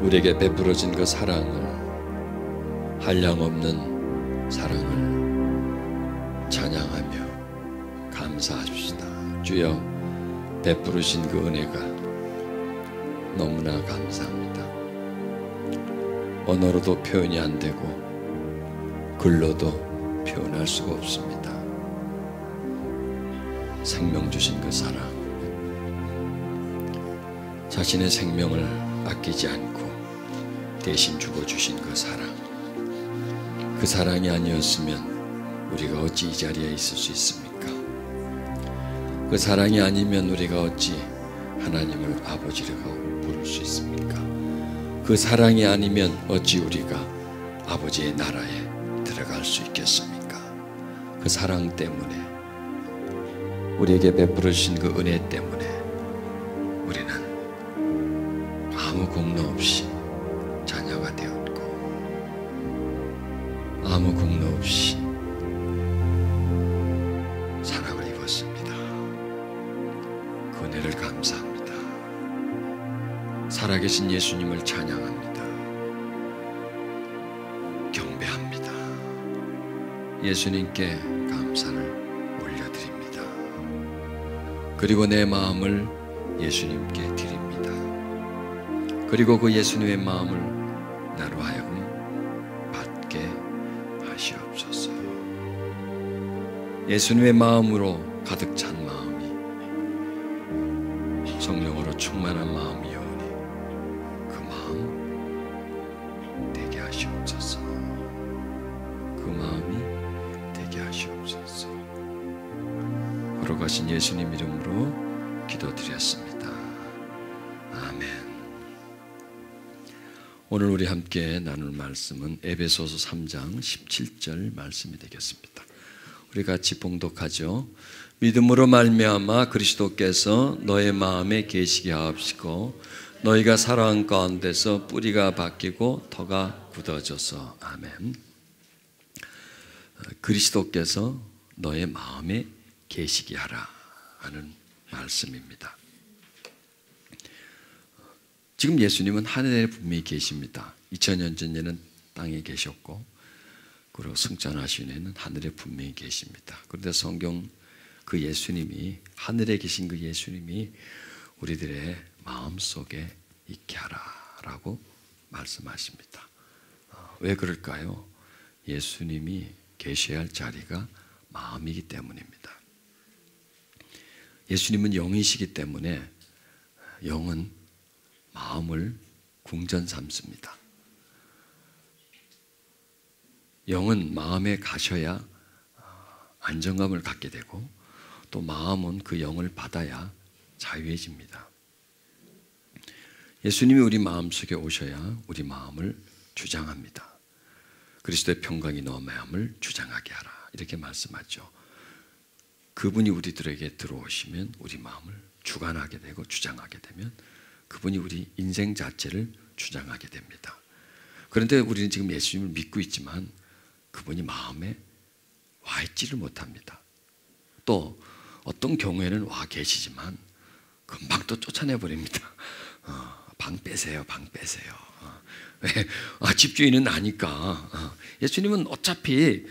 우리에게 베풀어진 그 사랑을, 한량없는 사랑을 찬양하며 감사합시다. 주여, 베풀으신 그 은혜가 너무나 감사합니다. 언어로도 표현이 안 되고 글로도 표현할 수가 없습니다. 생명 주신 그 사랑, 자신의 생명을 아끼지 않고 대신 죽어주신 그 사랑, 그 사랑이 아니었으면 우리가 어찌 이 자리에 있을 수 있습니까? 그 사랑이 아니면 우리가 어찌 하나님을 아버지라고 부를 수 있습니까? 그 사랑이 아니면 어찌 우리가 아버지의 나라에 들어갈 수 있겠습니까? 그 사랑 때문에, 우리에게 베풀으신 그 은혜 때문에 우리는 아무 공로 없이 자녀가 되었고, 아무 공로 없이 사랑을 입었습니다. 그 은혜를 감사합니다. 살아계신 예수님을 찬양합니다. 경배합니다. 예수님께 감사를 올려드립니다. 그리고 내 마음을 예수님께 드립니다. 그리고 그 예수님의 마음을 나로 하여금 받게 하시옵소서. 예수님의 마음으로 가득 찬 마음이 성령으로 충만한 마음이오니 그 마음 되게 하시옵소서. 그 마음이 되게 하시옵소서. 걸어가신 예수님 이름으로 기도드렸습니다. 아멘. 오늘 우리 함께 나눌 말씀은 에베소서 3장 17절 말씀이 되겠습니다. 우리 같이 봉독하죠. 믿음으로 말미암아 그리스도께서 너의 마음에 계시게 하옵시고 너희가 사랑 가운데서 뿌리가 바뀌고 터가 굳어져서. 아멘. 그리스도께서 너의 마음에 계시게 하라 하는 말씀입니다. 지금 예수님은 하늘에 분명히 계십니다. 2000년 전에는 땅에 계셨고, 그리고 승천하신 후에는 하늘에 분명히 계십니다. 그런데 성경 그 예수님이, 하늘에 계신 그 예수님이 우리들의 마음속에 있게 하라라고 말씀하십니다. 왜 그럴까요? 예수님이 계셔야 할 자리가 마음이기 때문입니다. 예수님은 영이시기 때문에 영은 마음을 궁전 삼습니다. 영은 마음에 가셔야 안정감을 갖게 되고, 또 마음은 그 영을 받아야 자유해집니다. 예수님이 우리 마음속에 오셔야 우리 마음을 주장합니다. 그리스도의 평강이 너의 마음을 주장하게 하라, 이렇게 말씀하죠. 그분이 우리들에게 들어오시면 우리 마음을 주관하게 되고, 주장하게 되면 그분이 우리 인생 자체를 주장하게 됩니다. 그런데 우리는 지금 예수님을 믿고 있지만 그분이 마음에 와 있지를 못합니다. 또 어떤 경우에는 와 계시지만 금방 또 쫓아내버립니다. 방 빼세요, 방 빼세요. 왜? 집주인은 나니까. 예수님은 어차피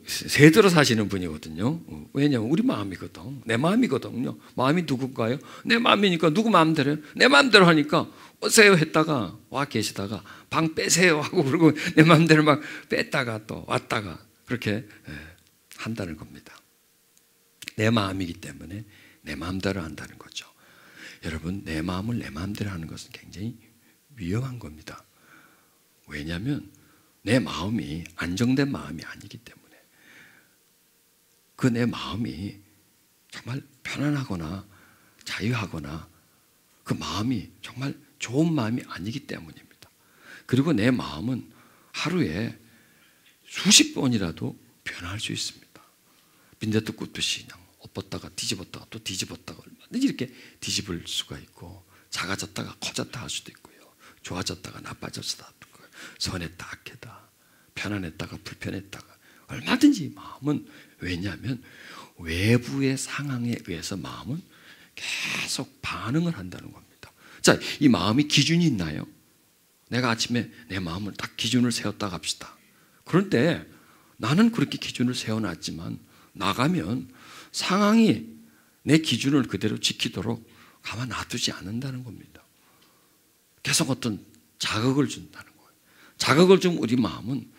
세대로 사시는 분이거든요. 왜냐하면 우리 마음이거든. 내 마음이거든요. 마음이 누군가요? 내 마음이니까 누구 마음대로요? 내 마음대로 하니까 오세요 했다가 와 계시다가 방 빼세요 하고, 그러고 내 마음대로 막 뺐다가 또 왔다가 그렇게 한다는 겁니다. 내 마음이기 때문에 내 마음대로 한다는 거죠. 여러분, 내 마음을 내 마음대로 하는 것은 굉장히 위험한 겁니다. 왜냐하면 내 마음이 안정된 마음이 아니기 때문에, 그 내 마음이 정말 편안하거나 자유하거나 그 마음이 정말 좋은 마음이 아니기 때문입니다. 그리고 내 마음은 하루에 수십 번이라도 변할 수 있습니다. 빈대떡 굽듯이 그냥 엎었다가 뒤집었다가 또 뒤집었다가 얼마든지 이렇게 뒤집을 수가 있고, 작아졌다가 커졌다 할 수도 있고요, 좋아졌다가 나빠졌다, 선했다 악했다, 편안했다가 불편했다가, 얼마든지 마음은, 왜냐하면 외부의 상황에 의해서 마음은 계속 반응을 한다는 겁니다. 자, 이 마음이 기준이 있나요? 내가 아침에 내 마음을 딱 기준을 세웠다 합시다. 그런데 나는 그렇게 기준을 세워놨지만 나가면 상황이 내 기준을 그대로 지키도록 가만 놔두지 않는다는 겁니다. 계속 어떤 자극을 준다는 거예요. 자극을 준 우리 마음은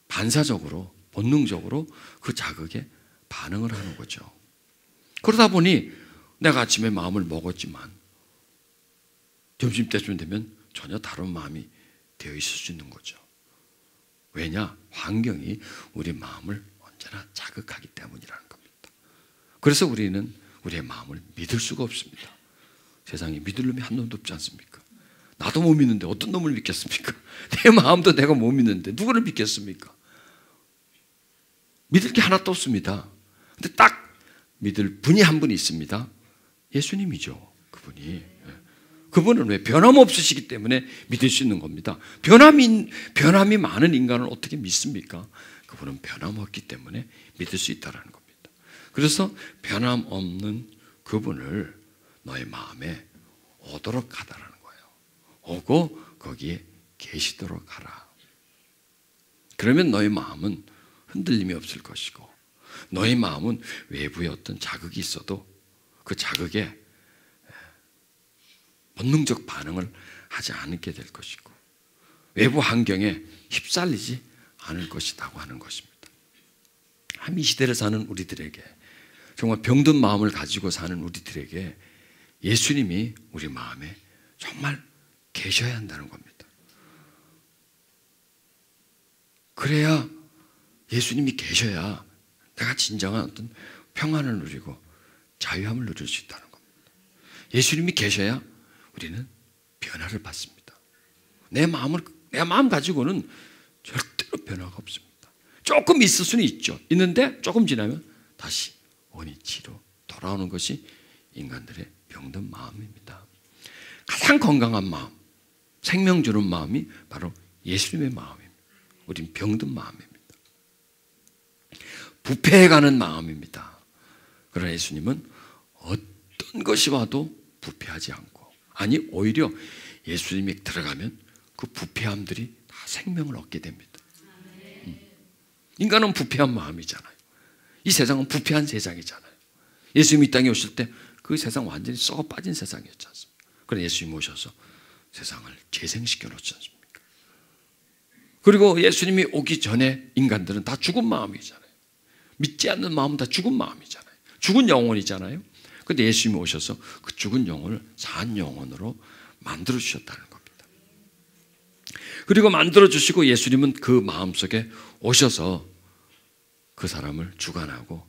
반사적으로, 본능적으로 그 자극에 반응을 하는 거죠. 그러다 보니 내가 아침에 마음을 먹었지만 점심때쯤 되면 전혀 다른 마음이 되어 있을 수 있는 거죠. 왜냐? 환경이 우리 마음을 언제나 자극하기 때문이라는 겁니다. 그래서 우리는 우리의 마음을 믿을 수가 없습니다. 세상에 믿을 놈이 한 놈도 없지 않습니까? 나도 못 믿는데 어떤 놈을 믿겠습니까? 내 마음도 내가 못 믿는데 누구를 믿겠습니까? 믿을 게 하나도 없습니다. 근데 딱 믿을 분이 한 분이 있습니다. 예수님이죠. 그분은 왜? 변함없으시기 때문에 믿을 수 있는 겁니다. 변함이 많은 인간을 어떻게 믿습니까? 그분은 변함없기 때문에 믿을 수 있다는 겁니다. 그래서 변함없는 그분을 너의 마음에 오도록 하다라는 거예요. 오고 거기에 계시도록 하라. 그러면 너의 마음은 흔들림이 없을 것이고 너의 마음은 외부에 어떤 자극이 있어도 그 자극에 본능적 반응을 하지 않게 될 것이고 외부 환경에 휩쓸리지 않을 것이라고 하는 것입니다. 이 시대를 사는 우리들에게 정말 병든 마음을 가지고 사는 우리들에게 예수님이 우리 마음에 정말 계셔야 한다는 겁니다. 그래야 예수님이 계셔야 내가 진정한 어떤 평안을 누리고 자유함을 누릴 수 있다는 겁니다. 예수님이 계셔야 우리는 변화를 받습니다. 내 마음 가지고는 절대로 변화가 없습니다. 조금 있을 수는 있죠. 있는데 조금 지나면 다시 원위치로 돌아오는 것이 인간들의 병든 마음입니다. 가장 건강한 마음, 생명 주는 마음이 바로 예수님의 마음입니다. 우린 병든 마음입니다. 부패해가는 마음입니다. 그러나 예수님은 어떤 것이 와도 부패하지 않고, 아니 오히려 예수님이 들어가면 그 부패함들이 다 생명을 얻게 됩니다. 인간은 부패한 마음이잖아요. 이 세상은 부패한 세상이잖아요. 예수님이 이 땅에 오실 때 그 세상 완전히 썩어 빠진 세상이었지 않습니까? 그런데 예수님이 오셔서 세상을 재생시켜 놓지 않습니까? 그리고 예수님이 오기 전에 인간들은 다 죽은 마음이잖아요. 믿지 않는 마음은 다 죽은 마음이잖아요. 죽은 영혼이잖아요. 그런데 예수님이 오셔서 그 죽은 영혼을 산 영혼으로 만들어 주셨다는 겁니다. 그리고 만들어 주시고 예수님은 그 마음속에 오셔서 그 사람을 주관하고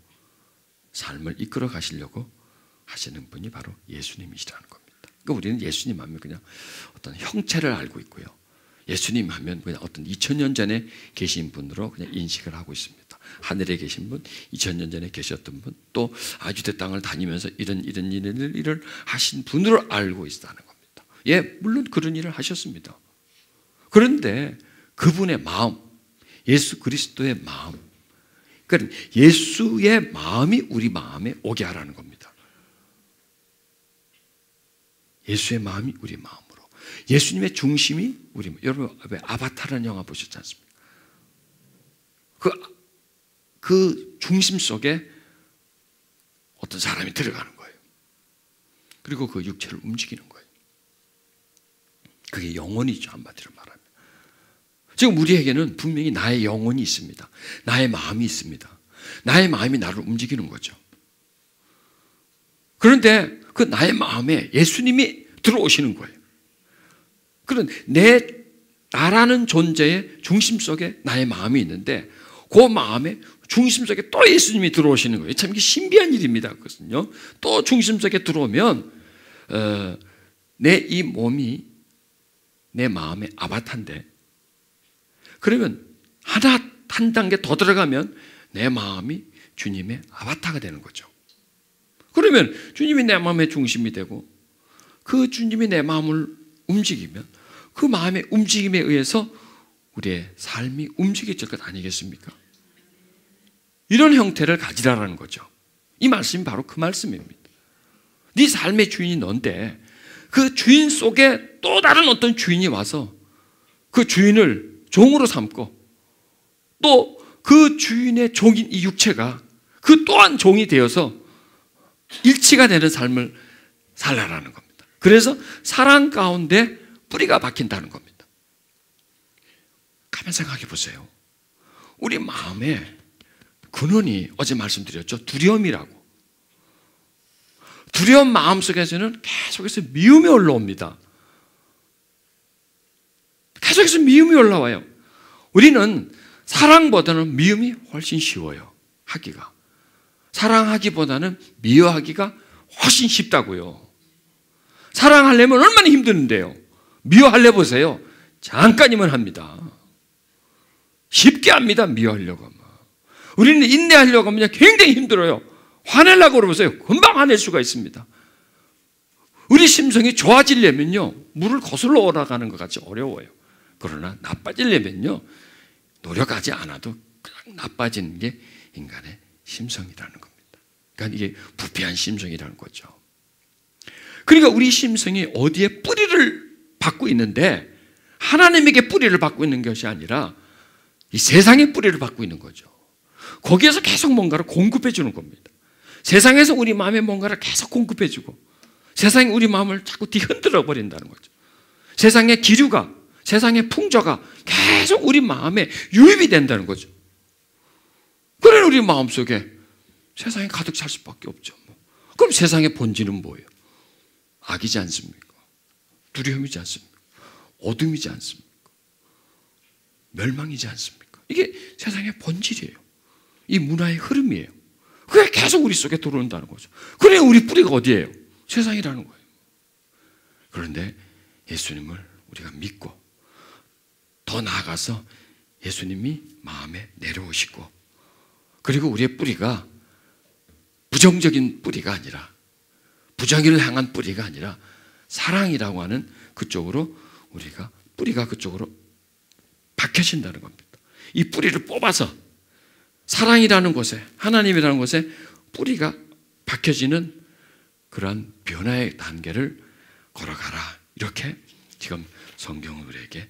삶을 이끌어 가시려고 하시는 분이 바로 예수님이시라는 겁니다. 그러니까 우리는 예수님 하면 그냥 어떤 형체를 알고 있고요. 예수님 하면 그냥 어떤 2000년 전에 계신 분으로 그냥 인식을 하고 있습니다. 하늘에 계신 분, 2000년 전에 계셨던 분, 또 아주대 땅을 다니면서 이런 일을 하신 분으로 알고 있다는 겁니다. 예, 물론 그런 일을 하셨습니다. 그런데 그분의 마음, 예수 그리스도의 마음, 그러니까 예수의 마음이 우리 마음에 오게 하라는 겁니다. 예수의 마음이 우리 마음으로, 예수님의 중심이 우리, 여러분 왜 아바타라는 영화 보셨지 않습니까? 그 중심 속에 어떤 사람이 들어가는 거예요. 그리고 그 육체를 움직이는 거예요. 그게 영혼이죠, 한마디로 말하면. 지금 우리에게는 분명히 나의 영혼이 있습니다. 나의 마음이 있습니다. 나의 마음이 나를 움직이는 거죠. 그런데 그 나의 마음에 예수님이 들어오시는 거예요. 그런 나라는 존재의 중심 속에 나의 마음이 있는데 그 마음의 중심 속에 또 예수님이 들어오시는 거예요. 참 신비한 일입니다. 그것은요. 또 중심 속에 들어오면 내 이 몸이 내 마음의 아바타인데, 그러면 한 단계 더 들어가면 내 마음이 주님의 아바타가 되는 거죠. 그러면 주님이 내 마음의 중심이 되고 그 주님이 내 마음을 움직이면 그 마음의 움직임에 의해서 우리의 삶이 움직여질 것 아니겠습니까? 이런 형태를 가지라라는 거죠. 이 말씀이 바로 그 말씀입니다. 네 삶의 주인이 넌데 그 주인 속에 또 다른 어떤 주인이 와서 그 주인을 종으로 삼고 또 그 주인의 종인 이 육체가 그 또한 종이 되어서 일치가 되는 삶을 살라라는 겁니다. 그래서 사랑 가운데 뿌리가 박힌다는 겁니다. 가만 생각해 보세요. 우리 마음에 근원이 어제 말씀드렸죠. 두려움이라고. 두려움 마음속에서는 계속해서 미움이 올라옵니다. 계속해서 미움이 올라와요. 우리는 사랑보다는 미움이 훨씬 쉬워요. 하기가. 사랑하기보다는 미워하기가 훨씬 쉽다고요. 사랑하려면 얼마나 힘드는데요. 미워하려 보세요. 잠깐이면 합니다. 쉽게 합니다. 미워하려고 하면. 우리는 인내하려고 하면 굉장히 힘들어요. 화내려고 그러보세요. 금방 화낼 수가 있습니다. 우리 심성이 좋아지려면요, 물을 거슬러 올라가는 것 같이 어려워요. 그러나 나빠지려면요, 노력하지 않아도 그냥 나빠지는 게 인간의 심성이라는 겁니다. 그러니까 이게 부패한 심성이라는 거죠. 그러니까 우리 심성이 어디에 뿌리를 받고 있는데, 하나님에게 뿌리를 받고 있는 것이 아니라 이 세상에 뿌리를 받고 있는 거죠. 거기에서 계속 뭔가를 공급해 주는 겁니다. 세상에서 우리 마음에 뭔가를 계속 공급해 주고 세상이 우리 마음을 자꾸 뒤흔들어 버린다는 거죠. 세상의 기류가, 세상의 풍조가 계속 우리 마음에 유입이 된다는 거죠. 그래 우리 마음속에 세상이 가득 찰 수밖에 없죠. 그럼 세상의 본질은 뭐예요? 악이지 않습니까? 두려움이지 않습니까? 어둠이지 않습니까? 멸망이지 않습니까? 이게 세상의 본질이에요. 이 문화의 흐름이에요. 그게 계속 우리 속에 들어온다는 거죠. 그래 우리 뿌리가 어디예요? 세상이라는 거예요. 그런데 예수님을 우리가 믿고 더 나아가서 예수님이 마음에 내려오시고, 그리고 우리의 뿌리가 부정적인 뿌리가 아니라, 부정을 향한 뿌리가 아니라 사랑이라고 하는 그쪽으로 우리가 뿌리가 그쪽으로 박혀진다는 겁니다. 이 뿌리를 뽑아서 사랑이라는 곳에, 하나님이라는 곳에 뿌리가 박혀지는 그러한 변화의 단계를 걸어가라. 이렇게 지금 성경은 우리에게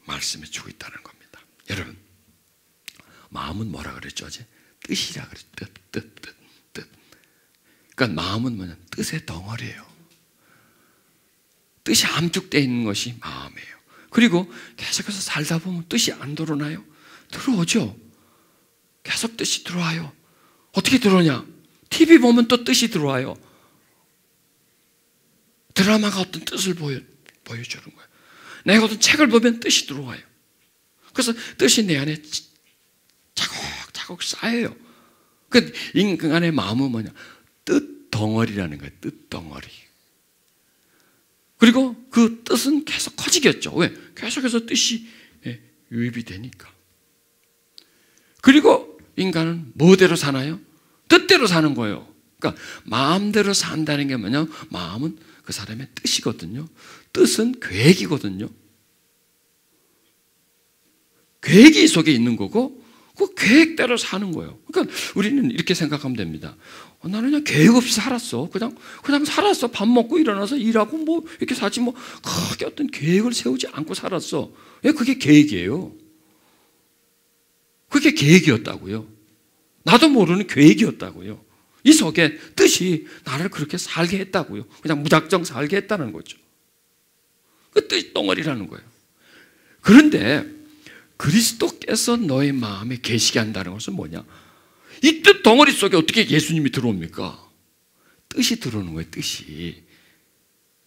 말씀해 주고 있다는 겁니다. 여러분, 마음은 뭐라 그랬죠? 어제 뜻이라 그랬죠. 뜻. 그러니까 마음은 뭐냐? 뜻의 덩어리예요. 뜻이 함축되어 있는 것이 마음이에요. 그리고 계속해서 살다 보면 뜻이 안 들어오나요? 들어오죠. 계속 뜻이 들어와요. 어떻게 들어오냐? TV 보면 또 뜻이 들어와요. 드라마가 어떤 뜻을 보여주는 거예요. 내가 어떤 책을 보면 뜻이 들어와요. 그래서 뜻이 내 안에 차곡차곡 쌓여요. 그 인간의 마음은 뭐냐? 뜻 덩어리라는 거예요. 뜻 덩어리. 그리고 그 뜻은 계속 커지겠죠. 왜? 계속해서 뜻이 유입이 되니까. 그리고 인간은 뭐대로 사나요? 뜻대로 사는 거예요. 그러니까 마음대로 산다는 게 뭐냐? 마음은 그 사람의 뜻이거든요. 뜻은 계획이거든요. 계획이 속에 있는 거고 그 계획대로 사는 거예요. 그러니까 우리는 이렇게 생각하면 됩니다. 나는 그냥 계획 없이 살았어. 그냥 살았어. 밥 먹고 일어나서 일하고 뭐 이렇게 사지 뭐 크게 어떤 계획을 세우지 않고 살았어. 왜? 그게 계획이에요. 그게 계획이었다고요. 나도 모르는 계획이었다고요. 이 속에 뜻이 나를 그렇게 살게 했다고요. 그냥 무작정 살게 했다는 거죠. 그 뜻 덩어리라는 거예요. 그런데 그리스도께서 너의 마음에 계시게 한다는 것은 뭐냐? 이 뜻 덩어리 속에 어떻게 예수님이 들어옵니까? 뜻이 들어오는 거예요. 뜻이.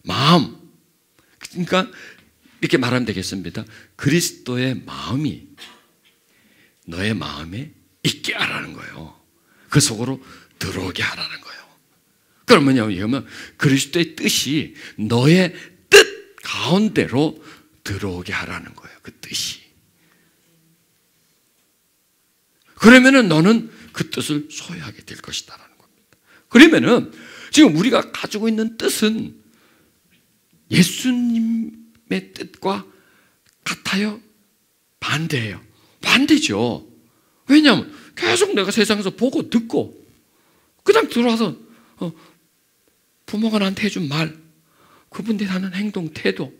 마음. 그러니까 이렇게 말하면 되겠습니다. 그리스도의 마음이 너의 마음에 있게 하라는 거예요. 그 속으로 들어오게 하라는 거예요. 그러면요, 이거는 그리스도의 뜻이 너의 뜻 가운데로 들어오게 하라는 거예요. 그 뜻이. 그러면은 너는 그 뜻을 소유하게 될 것이다라는 겁니다. 그러면은 지금 우리가 가지고 있는 뜻은 예수님의 뜻과 같아요? 반대예요. 반대죠. 왜냐하면 계속 내가 세상에서 보고 듣고 그냥 들어와서 부모가 나한테 해준 말, 그분들이 하는 행동, 태도,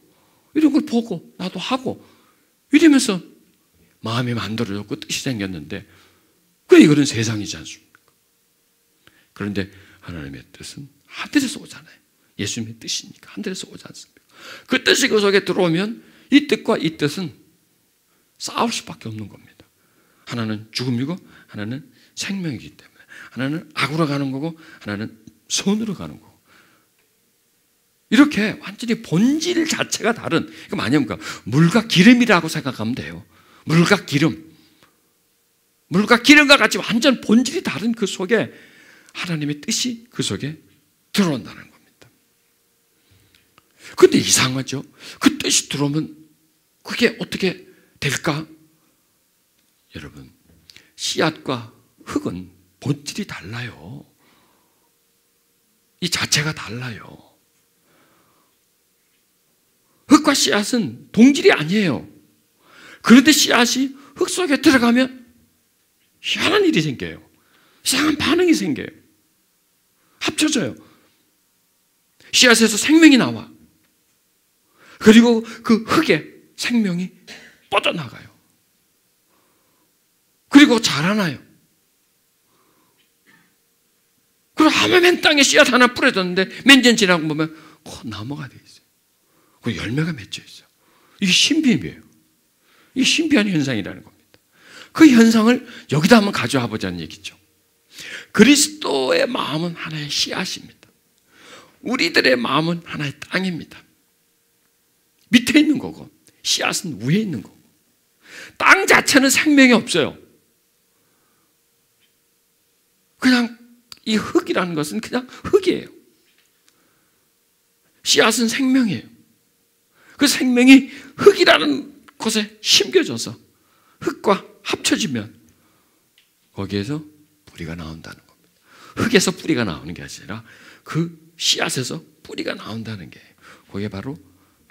이런 걸 보고 나도 하고 이러면서 마음이 만들어졌고 뜻이 생겼는데 이거는 세상이지 않습니까? 그런데 하나님의 뜻은 하늘에서 오잖아요. 예수님의 뜻이니까 하늘에서 오지 않습니까? 그 뜻이 그 속에 들어오면 이 뜻과 이 뜻은 싸울 수밖에 없는 겁니다. 하나는 죽음이고 하나는 생명이기 때문에 하나는 악으로 가는 거고 하나는 선으로 가는 거고 이렇게 완전히 본질 자체가 다른 이거 뭐냐면 물과 기름이라고 생각하면 돼요. 물과 기름과 같이 완전 본질이 다른 그 속에 하나님의 뜻이 그 속에 들어온다는 겁니다. 그런데 이상하죠? 그 뜻이 들어오면 그게 어떻게 될까? 여러분, 씨앗과 흙은 본질이 달라요. 이 자체가 달라요. 흙과 씨앗은 동질이 아니에요. 그런데 씨앗이 흙 속에 들어가면 희한한 일이 생겨요. 이상한 반응이 생겨요. 합쳐져요. 씨앗에서 생명이 나와. 그리고 그 흙에 생명이 뻗어나가요. 그리고 자라나요. 그리고 아무맨 땅에 씨앗 하나 뿌려졌는데 몇 년 지나고 보면 나무가 돼 있어요. 그 열매가 맺혀 있어요. 이게 신비예요. 이게 신비한 현상이라는 겁니다. 그 현상을 여기다 한번 가져와 보자는 얘기죠. 그리스도의 마음은 하나의 씨앗입니다. 우리들의 마음은 하나의 땅입니다. 밑에 있는 거고 씨앗은 위에 있는 거고 땅 자체는 생명이 없어요. 그냥 이 흙이라는 것은 그냥 흙이에요. 씨앗은 생명이에요. 그 생명이 흙이라는 곳에 심겨져서 흙과 합쳐지면 거기에서 뿌리가 나온다는 겁니다. 흙에서 뿌리가 나오는 게 아니라 그 씨앗에서 뿌리가 나온다는 게 그게 바로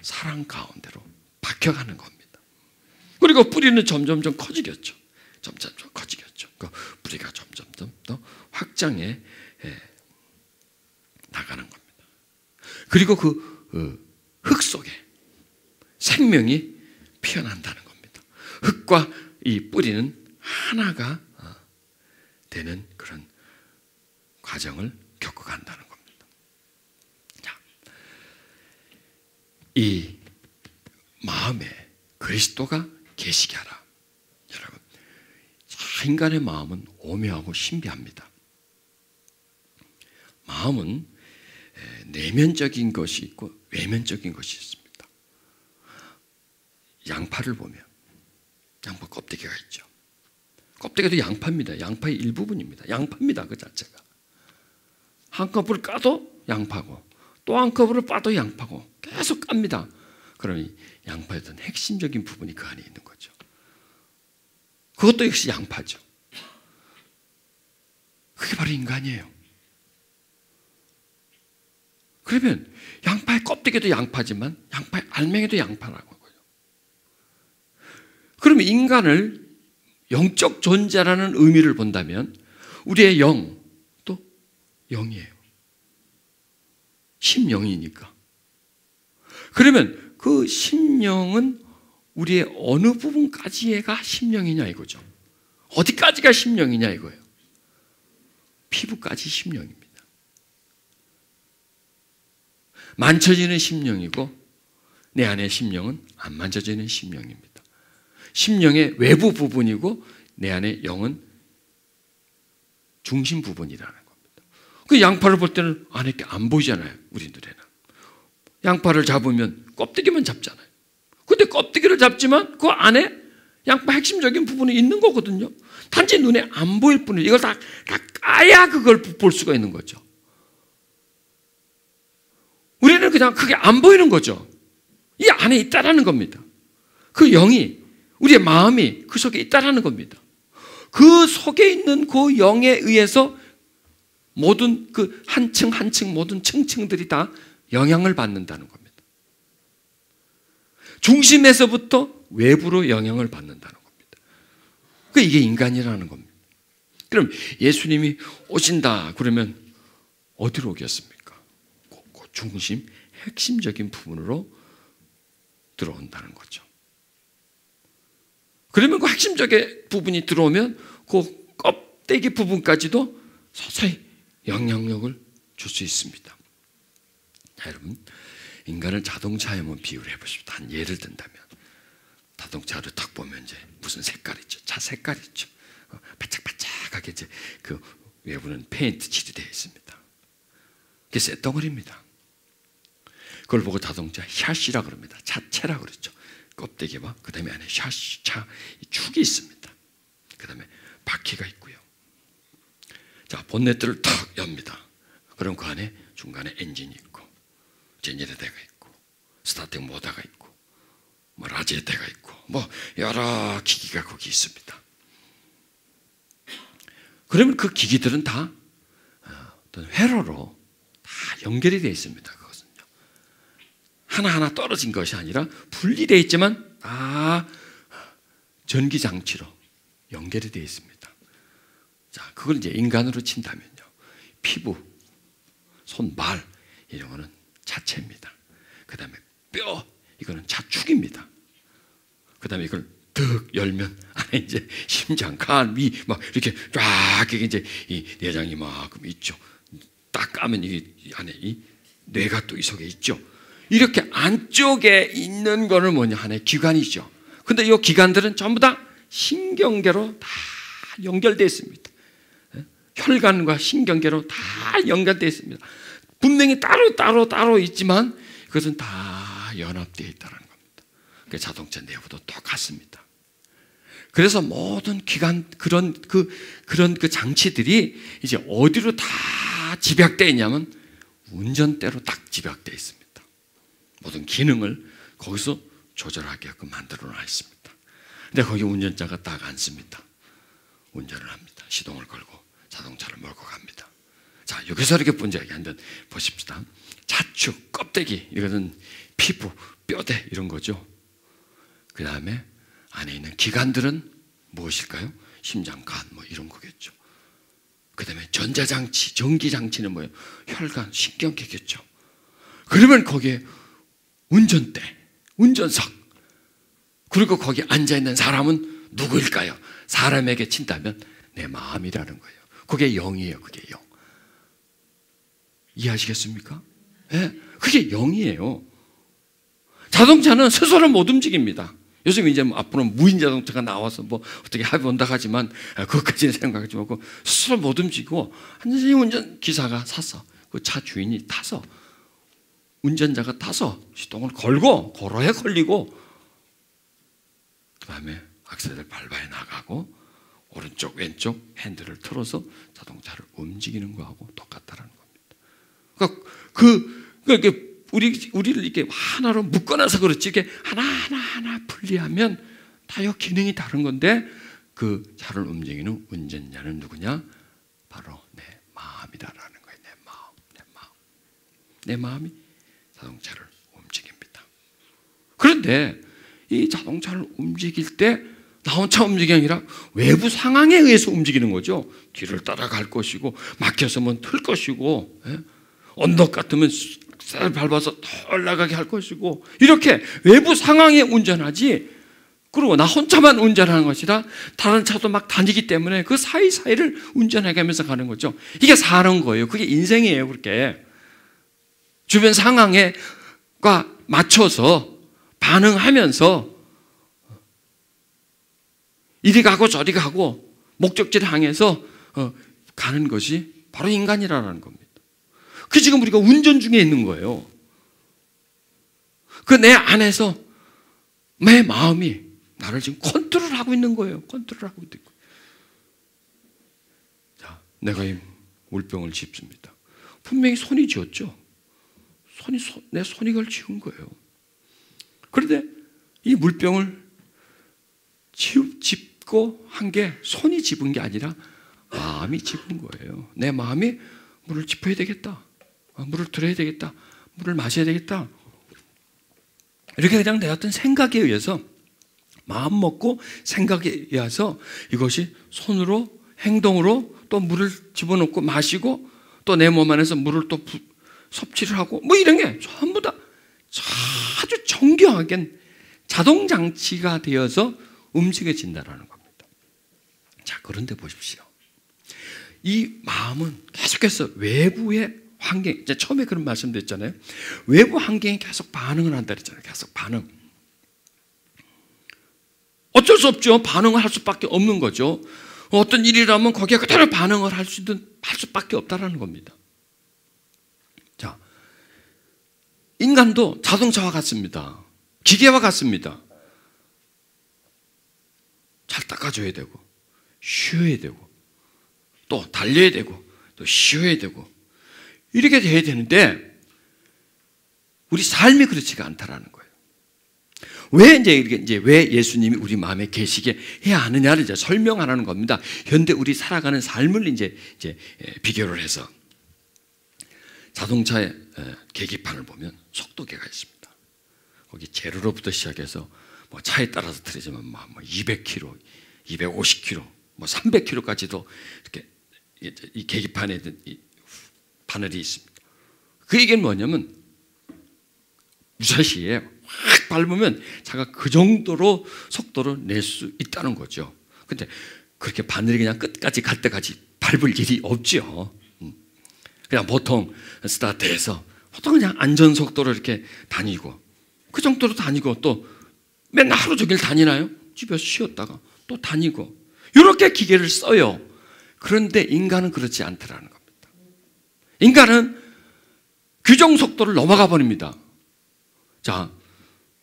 사랑 가운데로 박혀가는 겁니다. 그리고 뿌리는 점점점 커지겠죠. 점점점 커지겠죠. 그 뿌리가 점점점 더 확장해 나가는 겁니다. 그리고 그 흙 속에 생명이 피어난다는 겁니다. 흙과 이 뿌리는 하나가 되는 그런 과정을 겪어간다는 겁니다. 자, 이 마음에 그리스도가 계시게 하라. 여러분, 인간의 마음은 오묘하고 신비합니다. 마음은 내면적인 것이 있고 외면적인 것이 있습니다. 양파를 보면 양파 껍데기가 있죠. 껍데기도 양파입니다. 양파의 일부분입니다. 양파입니다. 그 자체가. 한 컵을 까도 양파고 또 한 컵을 빠도 양파고 계속 깝니다. 그러면 양파의 어떤 핵심적인 부분이 그 안에 있는 거죠. 그것도 역시 양파죠. 그게 바로 인간이에요. 그러면 양파의 껍데기도 양파지만 양파의 알맹이도 양파라고 하고요. 그러면 인간을 영적 존재라는 의미를 본다면 우리의 영도 영이에요. 심령이니까. 그러면 그 심령은 우리의 어느 부분까지가 심령이냐 이거죠. 어디까지가 심령이냐 이거예요. 피부까지 심령입니다. 만져지는 심령이고 내 안의 심령은 안 만져지는 심령입니다. 심령의 외부 부분이고 내 안의 영은 중심 부분이라는 겁니다. 그 양파를 볼 때는 안에 게 안 보이잖아요. 우리 눈에는. 양파를 잡으면 껍데기만 잡잖아요. 근데 껍데기를 잡지만 그 안에 양파 핵심적인 부분이 있는 거거든요. 단지 눈에 안 보일 뿐이에요. 이걸 다 까야 그걸 볼 수가 있는 거죠. 우리는 그냥 그게 안 보이는 거죠. 이 안에 있다라는 겁니다. 그 영이, 우리의 마음이 그 속에 있다라는 겁니다. 그 속에 있는 그 영에 의해서 모든 그 한 층 한 층 모든 층층들이 다 영향을 받는다는 겁니다. 중심에서부터 외부로 영향을 받는다는 겁니다. 이게 인간이라는 겁니다. 그럼 예수님이 오신다 그러면 어디로 오겠습니까? 그 중심, 핵심적인 부분으로 들어온다는 거죠. 그러면 그 핵심적인 부분이 들어오면 그 껍데기 부분까지도 서서히 영향력을 줄 수 있습니다. 자, 여러분, 인간을 자동차에 한번 비유를 해보십시오. 한 예를 든다면 자동차를 딱 보면 이제 무슨 색깔 있죠? 차 색깔 있죠? 반짝반짝하게 이제 그 외부는 페인트 칠이되어 있습니다. 그게 쇳덩어리입니다. 그걸 보고 자동차 샤시라 그럽니다. 차체라 그러죠. 껍데기와 그 다음에 안에 샤시, 차 축이 있습니다. 그 다음에 바퀴가 있고요. 자, 본네트를 탁 엽니다. 그럼 그 안에 중간에 엔진이 있고 제니레대가 있고 스타팅 모터가 있고 뭐 라지에대가 있고 뭐 여러 기기가 거기 있습니다. 그러면 그 기기들은 다 어떤 회로로 다 연결이 되어 있습니다. 그것은요. 하나하나 떨어진 것이 아니라 분리되어 있지만 다 전기장치로 연결이 되어 있습니다. 자, 그걸 이제 인간으로 친다면요. 피부, 손, 발 이런 거는 자체입니다. 그 다음에 뼈, 이거는 자축입니다. 그 다음에 이걸 득 열면 안에 이제 심장, 간, 위 막 이렇게 쫙 이제 이 내장이 이만큼 있죠. 딱 까면 이 안에 이 뇌가 또 이 속에 있죠. 이렇게 안쪽에 있는 거는 뭐냐 하나의 기관이죠. 근데 이 기관들은 전부 다 신경계로 다 연결되어 있습니다. 혈관과 신경계로 다 연결되어 있습니다. 분명히 따로 있지만 그것은 다 연합되어 있다는 겁니다. 그러니까 자동차 내부도 똑같습니다. 그래서 모든 기관 그런 그 장치들이 이제 어디로 다 집약되어 있냐면 운전대로 딱 집약되어 있습니다. 모든 기능을 거기서 조절하게끔 만들어 놔 있습니다. 근데 거기 운전자가 딱 앉습니다. 운전을 합니다. 시동을 걸고 자동차를 몰고 갑니다. 자, 여기서 이렇게 먼저 한번 보십시다. 자축, 껍데기, 이것은 피부, 뼈대 이런 거죠. 그 다음에 안에 있는 기관들은 무엇일까요? 심장, 간 뭐 이런 거겠죠. 그 다음에 전자장치, 전기장치는 뭐예요? 혈관, 신경계겠죠. 그러면 거기에 운전대, 운전석, 그리고 거기 앉아있는 사람은 누구일까요? 사람에게 친다면 내 마음이라는 거예요. 그게 영이에요. 그게 영. 이해하시겠습니까? 네, 그게 영이에요. 자동차는 스스로 못 움직입니다. 요즘 이제 앞으로 무인 자동차가 나와서 뭐 어떻게 해본다 하지만 그것까지는 생각하지 말고 스스로 못 움직이고 완전히 운전기사가 사서 그 차 주인이 타서 운전자가 타서 시동을 걸고 고로에 걸리고 그 다음에 악셀을 밟아야 나가고 오른쪽 왼쪽 핸들을 틀어서 자동차를 움직이는 거하고 똑같다는 겁니다. 그러니까 우리를 이렇게 하나로 묶어놔서 그렇지 이게 하나 분리하면 다 이 기능이 다른 건데 그 차를 움직이는 운전자는 누구냐? 바로 내 마음이다라는 거예요. 내 마음이 자동차를 움직입니다. 그런데 이 자동차를 움직일 때 나 혼자 움직이는 게 아니라 외부 상황에 의해서 움직이는 거죠. 길을 따라갈 것이고 막혀서면 틀 것이고 언덕 같으면 쌀 밟아서 더 올라가게 할 것이고 이렇게 외부 상황에 운전하지 그리고 나 혼자만 운전하는 것이라 다른 차도 막 다니기 때문에 그 사이사이를 운전해가면서 가는 거죠. 이게 사는 거예요. 그게 인생이에요. 그렇게 주변 상황에 맞춰서 반응하면서 이리 가고 저리 가고 목적지를 향해서 가는 것이 바로 인간이라는 겁니다. 그 지금 우리가 운전 중에 있는 거예요. 그 내 안에서 내 마음이 나를 지금 컨트롤하고 있는 거예요. 컨트롤하고 있는 거예요. 자, 내가 이 물병을 짚습니다. 분명히 손이 쥐었죠. 내 손이 그걸 쥐은 거예요. 그런데 이 물병을 짚고 한 게 손이 짚은 게 아니라 마음이 짚은 거예요. 내 마음이 물을 짚어야 되겠다. 물을 들어야 되겠다. 물을 마셔야 되겠다. 이렇게 그냥 내 어떤 생각에 의해서 마음 먹고 생각에 의해서 이것이 손으로 행동으로 또 물을 집어넣고 마시고 또 내 몸 안에서 물을 또 섭취를 하고 뭐 이런 게 전부 다 아주 정교하게 자동 장치가 되어서 움직여진다는 겁니다. 자, 그런데 보십시오. 이 마음은 계속해서 외부의 환경, 이제 처음에 그런 말씀드렸잖아요. 외부 환경에 계속 반응을 한다 그랬잖아요. 계속 반응. 어쩔 수 없죠. 반응을 할 수밖에 없는 거죠. 어떤 일이라면 거기에 그대로 반응을 할 수밖에 없다는 겁니다. 자, 인간도 자동차와 같습니다. 기계와 같습니다. 잘 닦아줘야 되고, 쉬어야 되고, 또 달려야 되고, 또 쉬어야 되고, 이렇게 돼야 되는데, 우리 삶이 그렇지가 않다라는 거예요. 왜 예수님이 우리 마음에 계시게 해야 하느냐를 이제 설명하는 겁니다. 현대 우리 살아가는 삶을 이제 비교를 해서. 자동차의 계기판을 보면 속도계가 있습니다. 거기 제로로부터 시작해서 뭐 차에 따라서 틀리지만 뭐 200km, 250km, 뭐 300km까지도 이렇게 이 계기판에 이 바늘이 있습니다. 그 얘기는 뭐냐면 무사시에 확 밟으면 차가 그 정도로 속도를 낼 수 있다는 거죠. 근데 그렇게 바늘이 그냥 끝까지 갈 때까지 밟을 일이 없죠. 그냥 보통 스타트해서 보통 그냥 안전속도로 이렇게 다니고 그 정도로 다니고 또 맨날 하루 종일 다니나요? 집에서 쉬었다가 또 다니고 이렇게 기계를 써요. 그런데 인간은 그렇지 않더라는 겁니다. 인간은 규정 속도를 넘어가 버립니다. 자,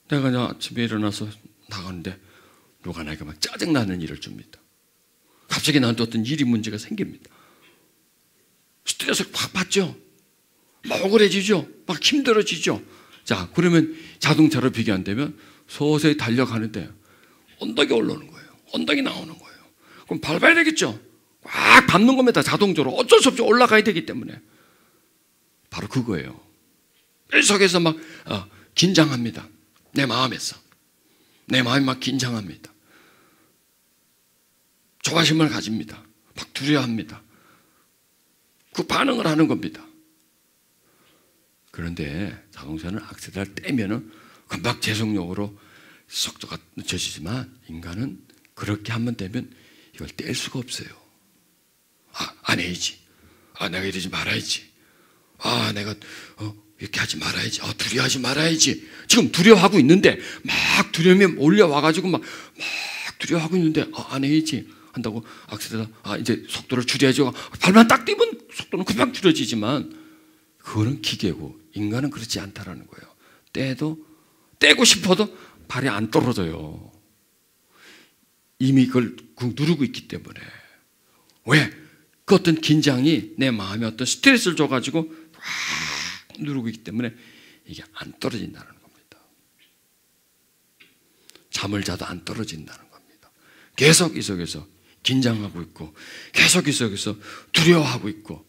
내가 그냥 아침에 일어나서 나가는데 누가 나에게 막 짜증나는 일을 줍니다. 갑자기 나한테 어떤 일이 문제가 생깁니다. 스트레스를 확 받죠. 막 억울해지죠. 막 힘들어지죠. 자, 그러면 자동차로 비교한다면 서서히 달려가는데 언덕이 올라오는 거예요. 언덕이 나오는 거예요. 그럼 밟아야 되겠죠. 꽉 밟는 겁니다. 자동적으로. 어쩔 수 없이 올라가야 되기 때문에. 바로 그거예요. 속에서 막 긴장합니다. 내 마음에서. 내 마음이 막 긴장합니다. 조바심을 가집니다. 막 두려워합니다. 그 반응을 하는 겁니다. 그런데 자동차는 악셀을 떼면은 금방 제속력으로 속도가 늦춰지지만 인간은 그렇게 한번 되면 이걸 뗄 수가 없어요. 안 해야지. 내가 이러지 말아야지. 내가 이렇게 하지 말아야지. 두려워하지 말아야지. 지금 두려워하고 있는데 막 두려움이 몰려와가지고 막 두려워하고 있는데 안 해야지 한다고 악셀에다 이제 속도를 줄여야지. 발만 딱 떼면 속도는 금방 줄여지지만 그거는 기계고 인간은 그렇지 않다라는 거예요. 떼고 싶어도 발이 안 떨어져요. 이미 그걸 누르고 있기 때문에. 왜? 그 어떤 긴장이 내 마음에 어떤 스트레스를 줘가지고 누르고 있기 때문에 이게 안 떨어진다는 겁니다. 잠을 자도 안 떨어진다는 겁니다. 계속 이 속에서 긴장하고 있고 계속 이 속에서 두려워하고 있고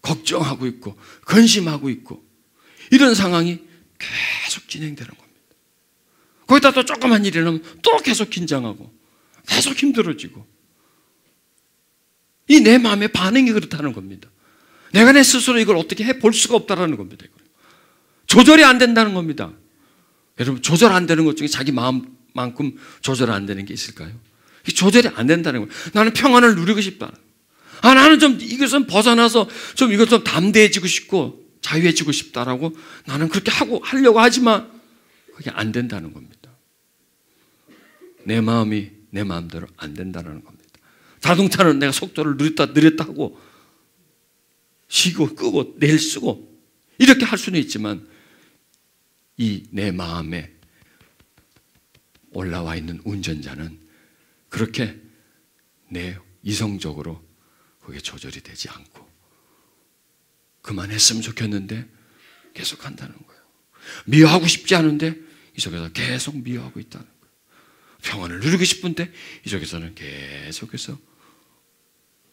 걱정하고 있고 근심하고 있고 이런 상황이 계속 진행되는 겁니다. 거기다 또 조그만 일이 나면 또 계속 긴장하고 계속 힘들어지고 이 내 마음의 반응이 그렇다는 겁니다. 내가 내 스스로 이걸 어떻게 해볼 수가 없다는 겁니다. 조절이 안 된다는 겁니다. 여러분 조절 안 되는 것 중에 자기 마음만큼 조절 안 되는 게 있을까요? 조절이 안 된다는 거예요. 나는 평안을 누리고 싶다. 나는 좀 이것은 벗어나서 좀 이것 좀 담대해지고 싶고 자유해지고 싶다라고 나는 그렇게 하려고 하지만 그게 안 된다는 겁니다. 내 마음이 내 마음대로 안 된다는 겁니다. 자동차는 내가 속도를 느렸다 하고 쉬고 끄고 내일 쓰고 이렇게 할 수는 있지만 이 내 마음에 올라와 있는 운전자는 그렇게 내 이성적으로 그게 조절이 되지 않고 그만했으면 좋겠는데 계속 한다는 거예요. 미워하고 싶지 않은데 이 속에서 계속 미워하고 있다는 거예요. 평안을 누리고 싶은데 이 속에서는 계속해서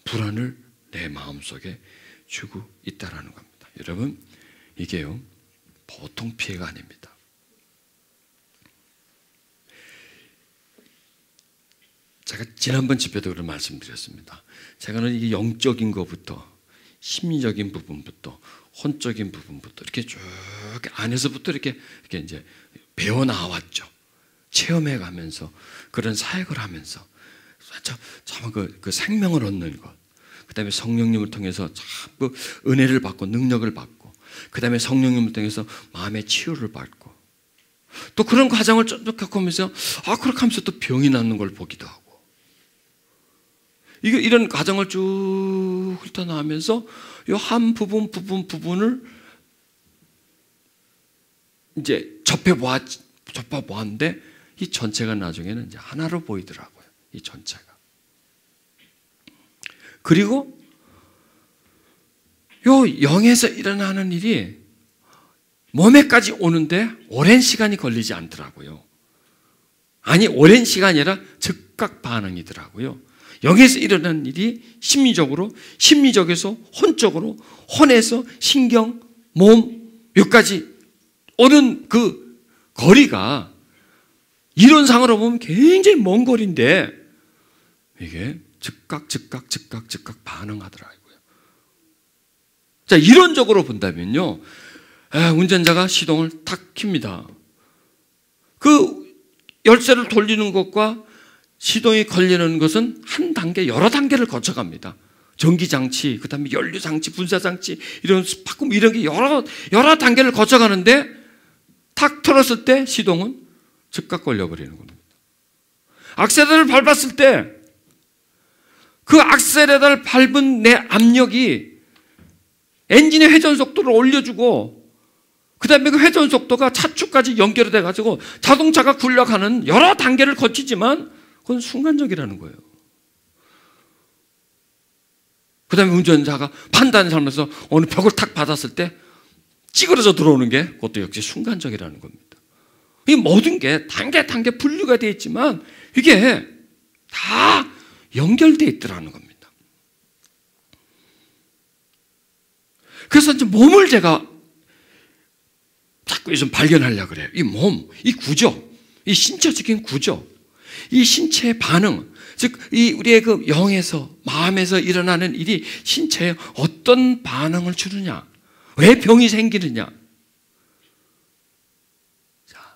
불안을 내 마음속에 주고 있다는 겁니다. 여러분 이게요 보통 피해가 아닙니다. 제가 지난번 집회도 그런 말씀드렸습니다. 제가는 이게 영적인 것부터 심리적인 부분부터 혼적인 부분부터 이렇게 쭉 안에서부터 이렇게 이제 배워 나왔죠. 체험해 가면서 그런 사역을 하면서 참 그 생명을 얻는 것, 그 다음에 성령님을 통해서 참 그 은혜를 받고 능력을 받고, 그 다음에 성령님을 통해서 마음의 치유를 받고, 또 그런 과정을 쭉 겪으면서 그렇게 하면서 또 병이 낫는 걸 보기도 하고, 이런 과정을 쭉 훑어나가면서 이 한 부분을 이제 접해보았는데 이 전체가 나중에는 이제 하나로 보이더라고요. 이 전체가. 그리고 요 영에서 일어나는 일이 몸에까지 오는데 오랜 시간이 걸리지 않더라고요. 아니, 오랜 시간이 아니라 즉각 반응이더라고요. 영에서 일어나는 일이 심리적에서 혼적으로, 혼에서 신경, 몸, 여기까지 오는 그 거리가 이론상으로 보면 굉장히 먼 거리인데 이게 즉각 반응하더라고요. 자, 이론적으로 본다면요, 운전자가 시동을 탁 킵니다. 그 열쇠를 돌리는 것과 시동이 걸리는 것은 한 단계, 여러 단계를 거쳐갑니다. 전기장치, 그 다음에 연료장치, 분사장치, 이런 바꿈, 이런 게 여러 단계를 거쳐가는데 탁 틀었을 때 시동은 즉각 걸려버리는 겁니다. 악셀레터를 밟았을 때 그 악셀레터를 밟은 내 압력이 엔진의 회전 속도를 올려주고, 그 다음에 그 회전 속도가 차축까지 연결이 돼가지고 자동차가 굴러가는 여러 단계를 거치지만 그건 순간적이라는 거예요. 그 다음에 운전자가 판단을 하면서 어느 벽을 탁 받았을 때 찌그러져 들어오는 게 그것도 역시 순간적이라는 겁니다. 이 모든 게 단계 분류가 되어 있지만 이게 다 연결되어 있더라는 겁니다. 그래서 이제 몸을 제가 자꾸 요즘 발견하려고 그래요. 이 몸, 이 구조, 이 신체적인 구조, 이 신체의 반응, 즉 이 우리의 그 영에서, 마음에서 일어나는 일이 신체에 어떤 반응을 주느냐, 왜 병이 생기느냐. 자,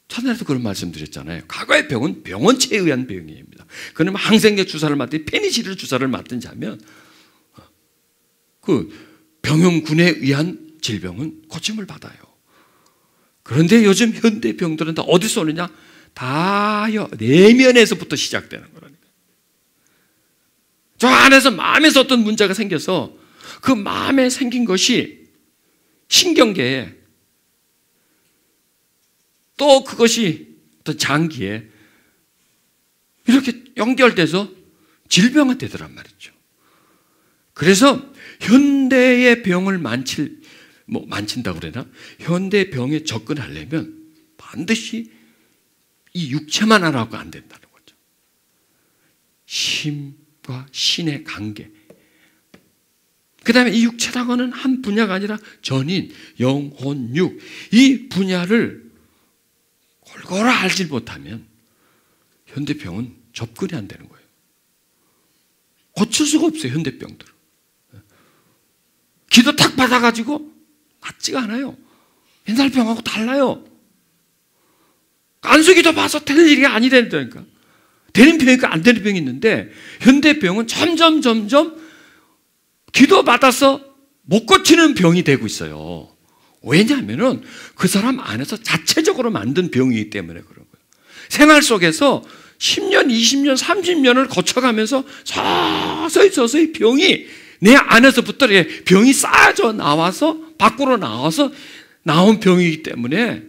전에도 그런 말씀드렸잖아요. 과거의 병은 병원체에 의한 병입니다. 그러면 항생제 주사를 맞든 페니실린 주사를 맞든지 하면 그 병용군에 의한 질병은 고침을 받아요. 그런데 요즘 현대 병들은 다 어디서 오느냐? 다 내면에서부터 시작되는 거라니까. 저 안에서, 마음에서 어떤 문제가 생겨서 그 마음에 생긴 것이 신경계에, 또 그것이 또 장기에 이렇게 연결돼서 질병이 되더란 말이죠. 그래서 현대의 병을 만친다고 그러나, 현대 병에 접근하려면 반드시 이 육체만 알아갖고 안 된다는 거죠. 심과 신의 관계, 그 다음에 이 육체라고 하는 한 분야가 아니라 전인, 영혼, 육, 이 분야를 골고루 알지 못하면 현대병은 접근이 안 되는 거예요. 고칠 수가 없어요, 현대병들은. 기도 탁 받아가지고 낫지가 않아요. 옛날 병하고 달라요. 안수기도 봐서 될 일이 아니라니까. 되는 병이니까 안 되는 병이 있는데, 현대병은 점점 기도 받아서 못 고치는 병이 되고 있어요. 왜냐하면 그 사람 안에서 자체적으로 만든 병이기 때문에 그런 거예요. 생활 속에서 10년, 20년, 30년을 거쳐가면서 서서히 병이 내 안에서부터 병이 쌓여져 나와서 밖으로 나와서 나온 병이기 때문에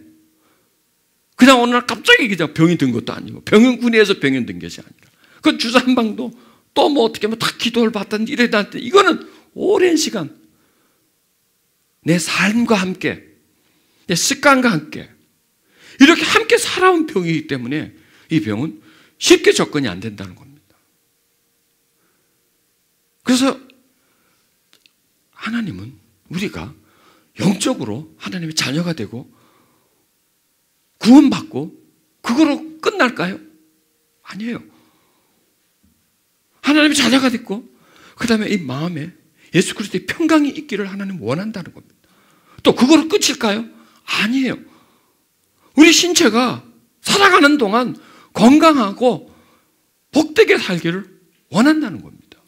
그냥 어느 날 갑자기 그냥 병이 든 것도 아니고, 병원군에서 병이 든 것이 아니라, 그 주사 한 방도 또 뭐 어떻게 하면 다 기도를 받든지 이래다는데, 이거는 오랜 시간 내 삶과 함께, 내 습관과 함께 이렇게 함께 살아온 병이기 때문에 이 병은 쉽게 접근이 안 된다는 겁니다. 그래서 하나님은 우리가 영적으로 하나님의 자녀가 되고 구원받고 그거로 끝날까요? 아니에요. 하나님의 자녀가 됐고 그 다음에 이 마음에 예수 그리스도의 평강이 있기를 하나님 원한다는 겁니다. 또 그거로 끝일까요? 아니에요. 우리 신체가 살아가는 동안 건강하고 복되게 살기를 원한다는 겁니다.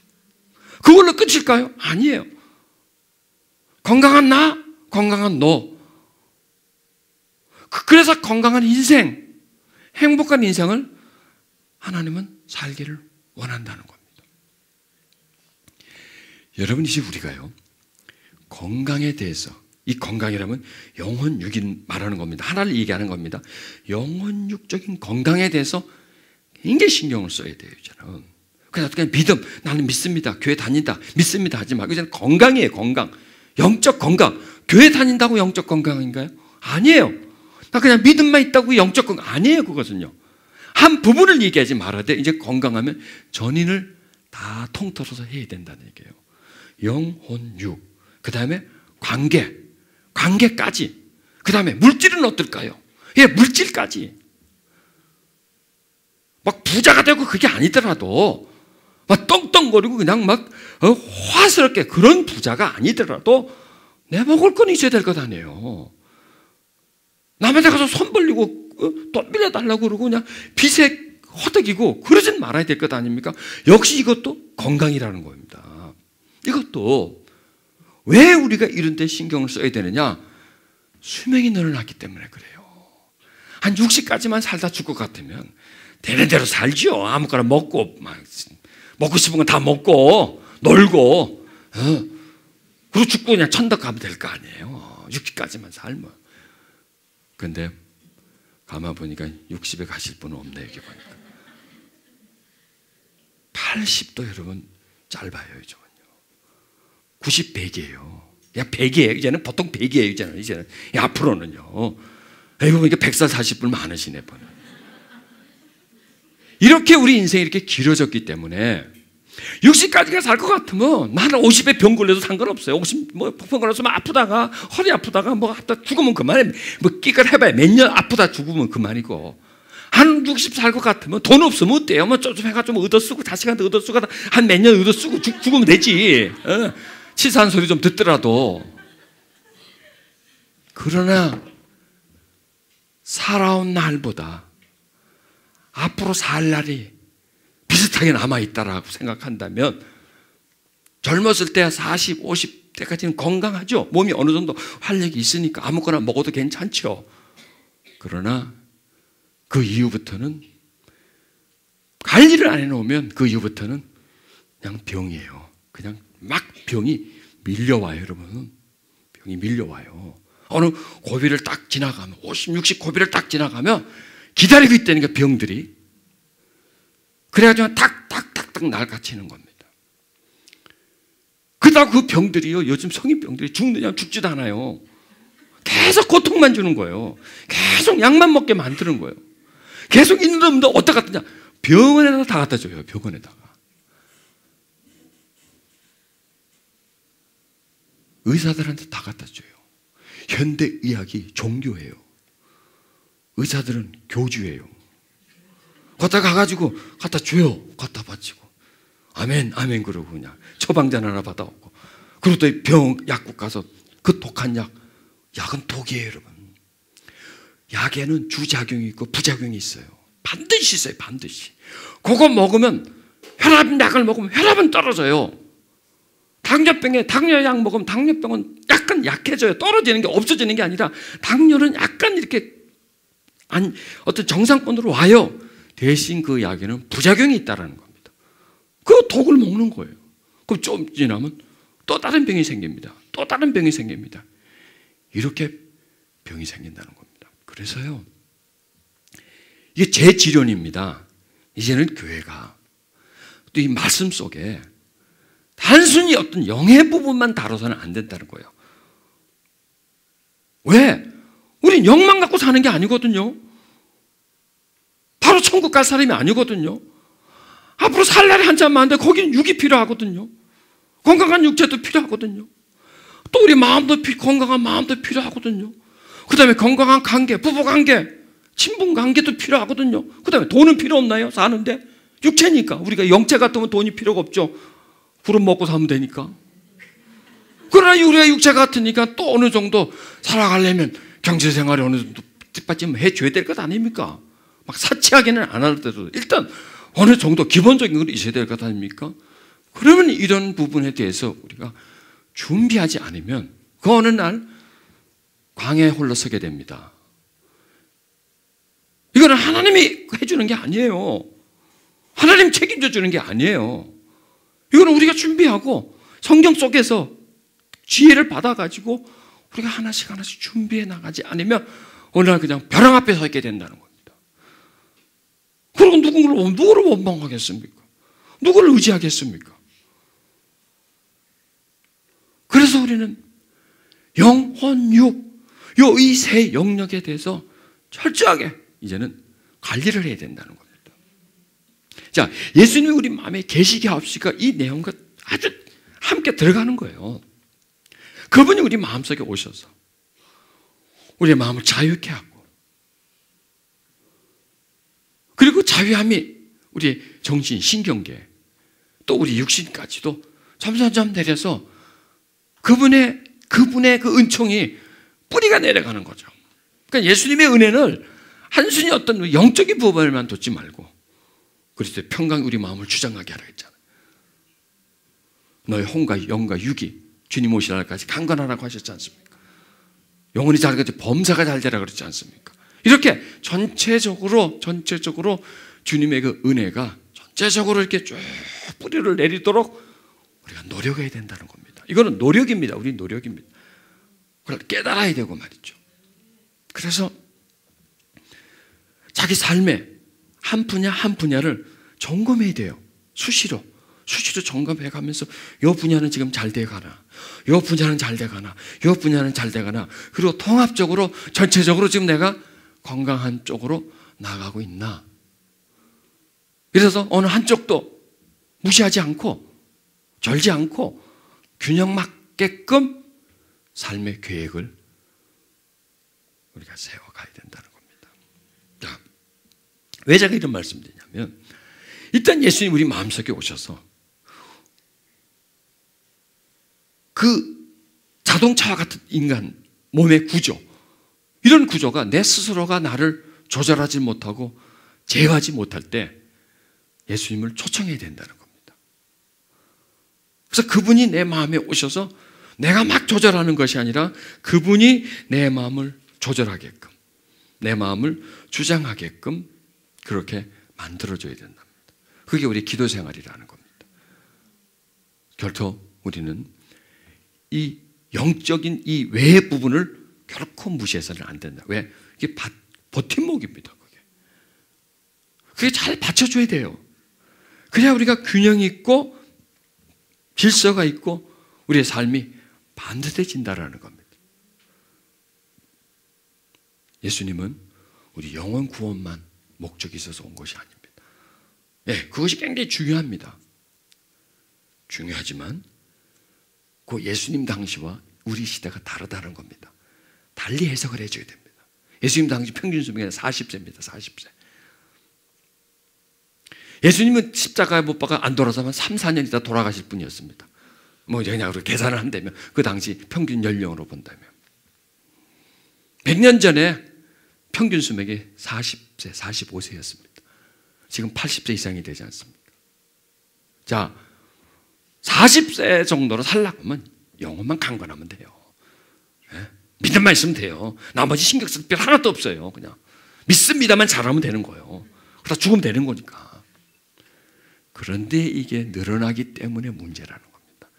그걸로 끝일까요? 아니에요. 건강한 나, 건강한 너. 그래서 건강한 인생, 행복한 인생을 하나님은 살기를 원한다는 겁니다. 여러분, 이제 우리가요, 건강에 대해서, 이 건강이라면 영혼육인 말하는 겁니다. 하나를 얘기하는 겁니다. 영혼육적인 건강에 대해서 굉장히 신경을 써야 돼요, 저는. 그래서 그냥 믿음, 나는 믿습니다, 교회 다닌다, 믿습니다 하지 말고 이제는 건강이에요, 건강. 영적 건강. 교회 다닌다고 영적 건강인가요? 아니에요. 나 그냥 믿음만 있다고 영적 건강 아니에요. 그것은요, 한 부분을 얘기하지 말아야 돼. 이제 건강하면 전인을 다 통틀어서 해야 된다는 얘기예요. 영혼, 육, 그 다음에 관계까지, 그 다음에 물질은 어떨까요? 예, 물질까지. 막 부자가 되고 그게 아니더라도, 막 떵떵거리고 그냥 막 화스럽게 그런 부자가 아니더라도 내 먹을 건 있어야 될 것 아니에요. 남한테 가서 손 벌리고 돈 빌려달라고 그러고 그냥 빚에 허덕이고 그러진 말아야 될 것 아닙니까? 역시 이것도 건강이라는 겁니다. 이것도 왜 우리가 이런 데 신경을 써야 되느냐? 수명이 늘어났기 때문에 그래요. 한 60까지만 살다 죽을 것 같으면 되는 대로 살죠. 아무거나 먹고, 먹고 싶은 건 다 먹고 놀고, 그리고 죽고 그냥 천당 가면 될 거 아니에요. 60까지만 살면. 근데 가만 보니까 60에 가실 분은 없네. 여기 보니까 80도 여러분 짧아요. 요즘은요. 90, 100이에요. 야, 100이에요. 이제는 보통 100이에요. 이제는 앞으로는요. 여기 보니까 100살 사실 분 많으시네. 이렇게 우리 인생이 이렇게 길어졌기 때문에 60까지가 살 것 같으면 나는 50에 병 걸려도 상관없어요. 50, 병 걸렸으면 아프다가, 허리 아프다가, 하다 죽으면 그만해. 끼걸 해봐야 몇 년 아프다 죽으면 그만이고. 한 60 살 것 같으면 돈 없으면 어때요? 좀 해가지고 얻어쓰고, 자식한테 얻어쓰고, 한 몇 년 얻어쓰고 죽으면 되지. 치사한 소리 좀 듣더라도. 그러나, 살아온 날보다 앞으로 살 날이 비슷하게 남아있다라고 생각한다면 젊었을 때 40, 50대까지는 건강하죠. 몸이 어느 정도 활력이 있으니까 아무거나 먹어도 괜찮죠. 그러나 그 이후부터는 관리를 안 해놓으면 그 이후부터는 그냥 병이에요. 그냥 막 병이 밀려와요. 여러분, 병이 밀려와요. 어느 고비를 딱 지나가면 50, 60 고비를 딱 지나가면 기다리고 있다니까 병들이. 그래가지고 탁탁탁탁 날아치는 겁니다. 그러다 그 병들이요, 요즘 성인병들이 죽느냐 죽지도 않아요. 계속 고통만 주는 거예요. 계속 약만 먹게 만드는 거예요. 계속 있는 놈도 어디다 갖다 냐 병원에다 다 갖다 줘요. 병원에다가. 의사들한테 다 갖다 줘요. 현대의학이 종교예요. 의사들은 교주예요. 갖다 가가지고 갖다 줘요. 갖다 바치고 아멘 아멘 그러고 그냥 처방전 하나 받아오고, 그리고 또 병 약국 가서 그 독한 약은 독이에요. 여러분, 약에는 주작용이 있고 부작용이 있어요. 반드시 있어요. 반드시. 그거 먹으면, 혈압약을 먹으면 혈압은 떨어져요. 당뇨병에 당뇨약 먹으면 당뇨병은 약간 약해져요. 떨어지는 게, 없어지는 게 아니라 당뇨는 약간 이렇게 어떤 정상권으로 와요. 대신 그 약에는 부작용이 있다는 겁니다. 그 독을 먹는 거예요. 그럼 좀 지나면 또 다른 병이 생깁니다. 또 다른 병이 생깁니다. 이렇게 병이 생긴다는 겁니다. 그래서요, 이게 제 지론입니다. 이제는 교회가 또 이 말씀 속에 단순히 어떤 영의 부분만 다뤄서는 안 된다는 거예요. 왜? 우린 영만 갖고 사는 게 아니거든요. 바로 천국 갈 사람이 아니거든요. 앞으로 살 날이 한참 많은데 거기는 육이 필요하거든요. 건강한 육체도 필요하거든요. 또 우리 마음도 건강한 마음도 필요하거든요. 그 다음에 건강한 관계, 부부관계, 친분관계도 필요하거든요. 그 다음에 돈은 필요 없나요? 사는데 육체니까. 우리가 영체 같으면 돈이 필요가 없죠. 구름 먹고 사면 되니까. 그러나 우리가 육체 같으니까 또 어느 정도 살아가려면 경제생활이 어느 정도 뒷받침 해줘야 될 것 아닙니까? 막 사치하게는 안 하더라도 일단 어느 정도 기본적인 건 있어야 될 것 아닙니까? 그러면 이런 부분에 대해서 우리가 준비하지 않으면 그 어느 날 광야에 홀로 서게 됩니다. 이거는 하나님이 해주는 게 아니에요. 하나님 책임져 주는 게 아니에요. 이거는 우리가 준비하고 성경 속에서 지혜를 받아가지고 우리가 하나씩 하나씩 준비해 나가지 않으면 어느 날 그냥 벼랑 앞에 서 있게 된다는 겁니다. 그리고 누구를 원망하겠습니까? 누구를 의지하겠습니까? 그래서 우리는 영혼, 육, 이 세 영역에 대해서 철저하게 이제는 관리를 해야 된다는 겁니다. 자, 예수님이 우리 마음에 계시게 하옵시까? 이 내용과 아주 함께 들어가는 거예요. 그분이 우리 마음속에 오셔서 우리의 마음을 자유케 하고, 그리고 자유함이 우리의 정신, 신경계, 또 우리 육신까지도 점점점 내려서 그분의 그 은총이 뿌리가 내려가는 거죠. 그러니까 예수님의 은혜는 한순히 어떤 영적인 부분만 뒀지 말고 그리스도의 평강이 우리 마음을 주장하게 하라 했잖아요. 너의 혼과 영과 육이 주님 오실 날까지 강건하라고 하셨지 않습니까? 영혼이 잘 되지 범사가 잘 되라 그랬지 않습니까? 이렇게 전체적으로 주님의 그 은혜가 전체적으로 이렇게 쭉 뿌리를 내리도록 우리가 노력해야 된다는 겁니다. 이거는 노력입니다. 우리 노력입니다. 그걸 깨달아야 되고 말이죠. 그래서 자기 삶의 한 분야 한 분야를 점검해야 돼요. 수시로 점검해 가면서 이 분야는 지금 잘 돼가나, 이 분야는 잘 돼가나, 이 분야는 잘 돼가나, 그리고 통합적으로 전체적으로 지금 내가 건강한 쪽으로 나가고 있나. 그래서 어느 한쪽도 무시하지 않고 절지 않고 균형 맞게끔 삶의 계획을 우리가 세워가야 된다는 겁니다. 자, 왜 제가 이런 말씀 드리냐면, 일단 예수님 우리 마음속에 오셔서 그 자동차와 같은 인간 몸의 구조, 이런 구조가 내 스스로가 나를 조절하지 못하고 제어하지 못할 때 예수님을 초청해야 된다는 겁니다. 그래서 그분이 내 마음에 오셔서 내가 막 조절하는 것이 아니라 그분이 내 마음을 조절하게끔, 내 마음을 주장하게끔 그렇게 만들어줘야 된답니다. 그게 우리 기도 생활이라는 겁니다. 결코 우리는 이 영적인 이 외의 부분을 결코 무시해서는 안 된다. 왜? 이게 버팀목입니다. 그게 잘 받쳐줘야 돼요. 그래야 우리가 균형 있고 질서가 있고 우리의 삶이 반듯해진다라는 겁니다. 예수님은 우리 영혼 구원만 목적이 있어서 온 것이 아닙니다. 네, 그것이 굉장히 중요합니다. 중요하지만 그 예수님 당시와 우리 시대가 다르다는 겁니다. 달리 해석을 해줘야 됩니다. 예수님 당시 평균 수명이 40세입니다. 40세. 예수님은 십자가에 못 박아 안 돌아서면 3, 4년 있다 돌아가실 분이었습니다. 뭐 그냥 계산을 한다면 그 당시 평균 연령으로 본다면 100년 전에 평균 수명이 40세, 45세였습니다. 지금 80세 이상이 되지 않습니까? 자, 40세 정도로 살려면 영혼만 강건하면 돼요. 네? 믿음만 있으면 돼요. 나머지 신경 쓸 필요 하나도 없어요. 그냥 믿습니다만 잘하면 되는 거예요. 그러다 죽으면 되는 거니까. 그런데 이게 늘어나기 때문에 문제라는 겁니다.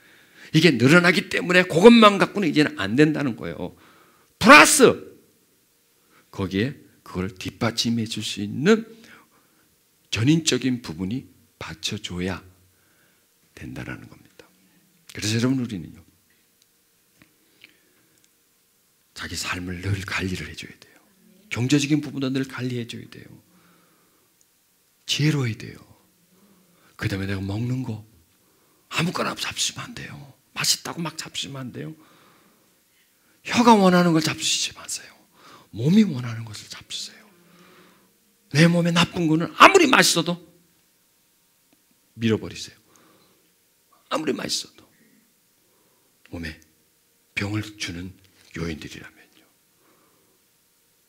이게 늘어나기 때문에 그것만 갖고는 이제는 안 된다는 거예요. 플러스 거기에 그걸 뒷받침해 줄 수 있는 전인적인 부분이 받쳐줘야 된다는 겁니다. 그래서 여러분, 우리는요, 자기 삶을 늘 관리를 해줘야 돼요. 경제적인 부분도 늘 관리해줘야 돼요. 지혜로워야 돼요. 그 다음에 내가 먹는 거 아무거나 잡수면 안 돼요. 맛있다고 막 잡수면 안 돼요. 혀가 원하는 걸 잡수시지 마세요. 몸이 원하는 것을 잡수세요. 내 몸에 나쁜 거는 아무리 맛있어도 밀어버리세요. 아무리 맛있어도 몸에 병을 주는 요인들이라면요.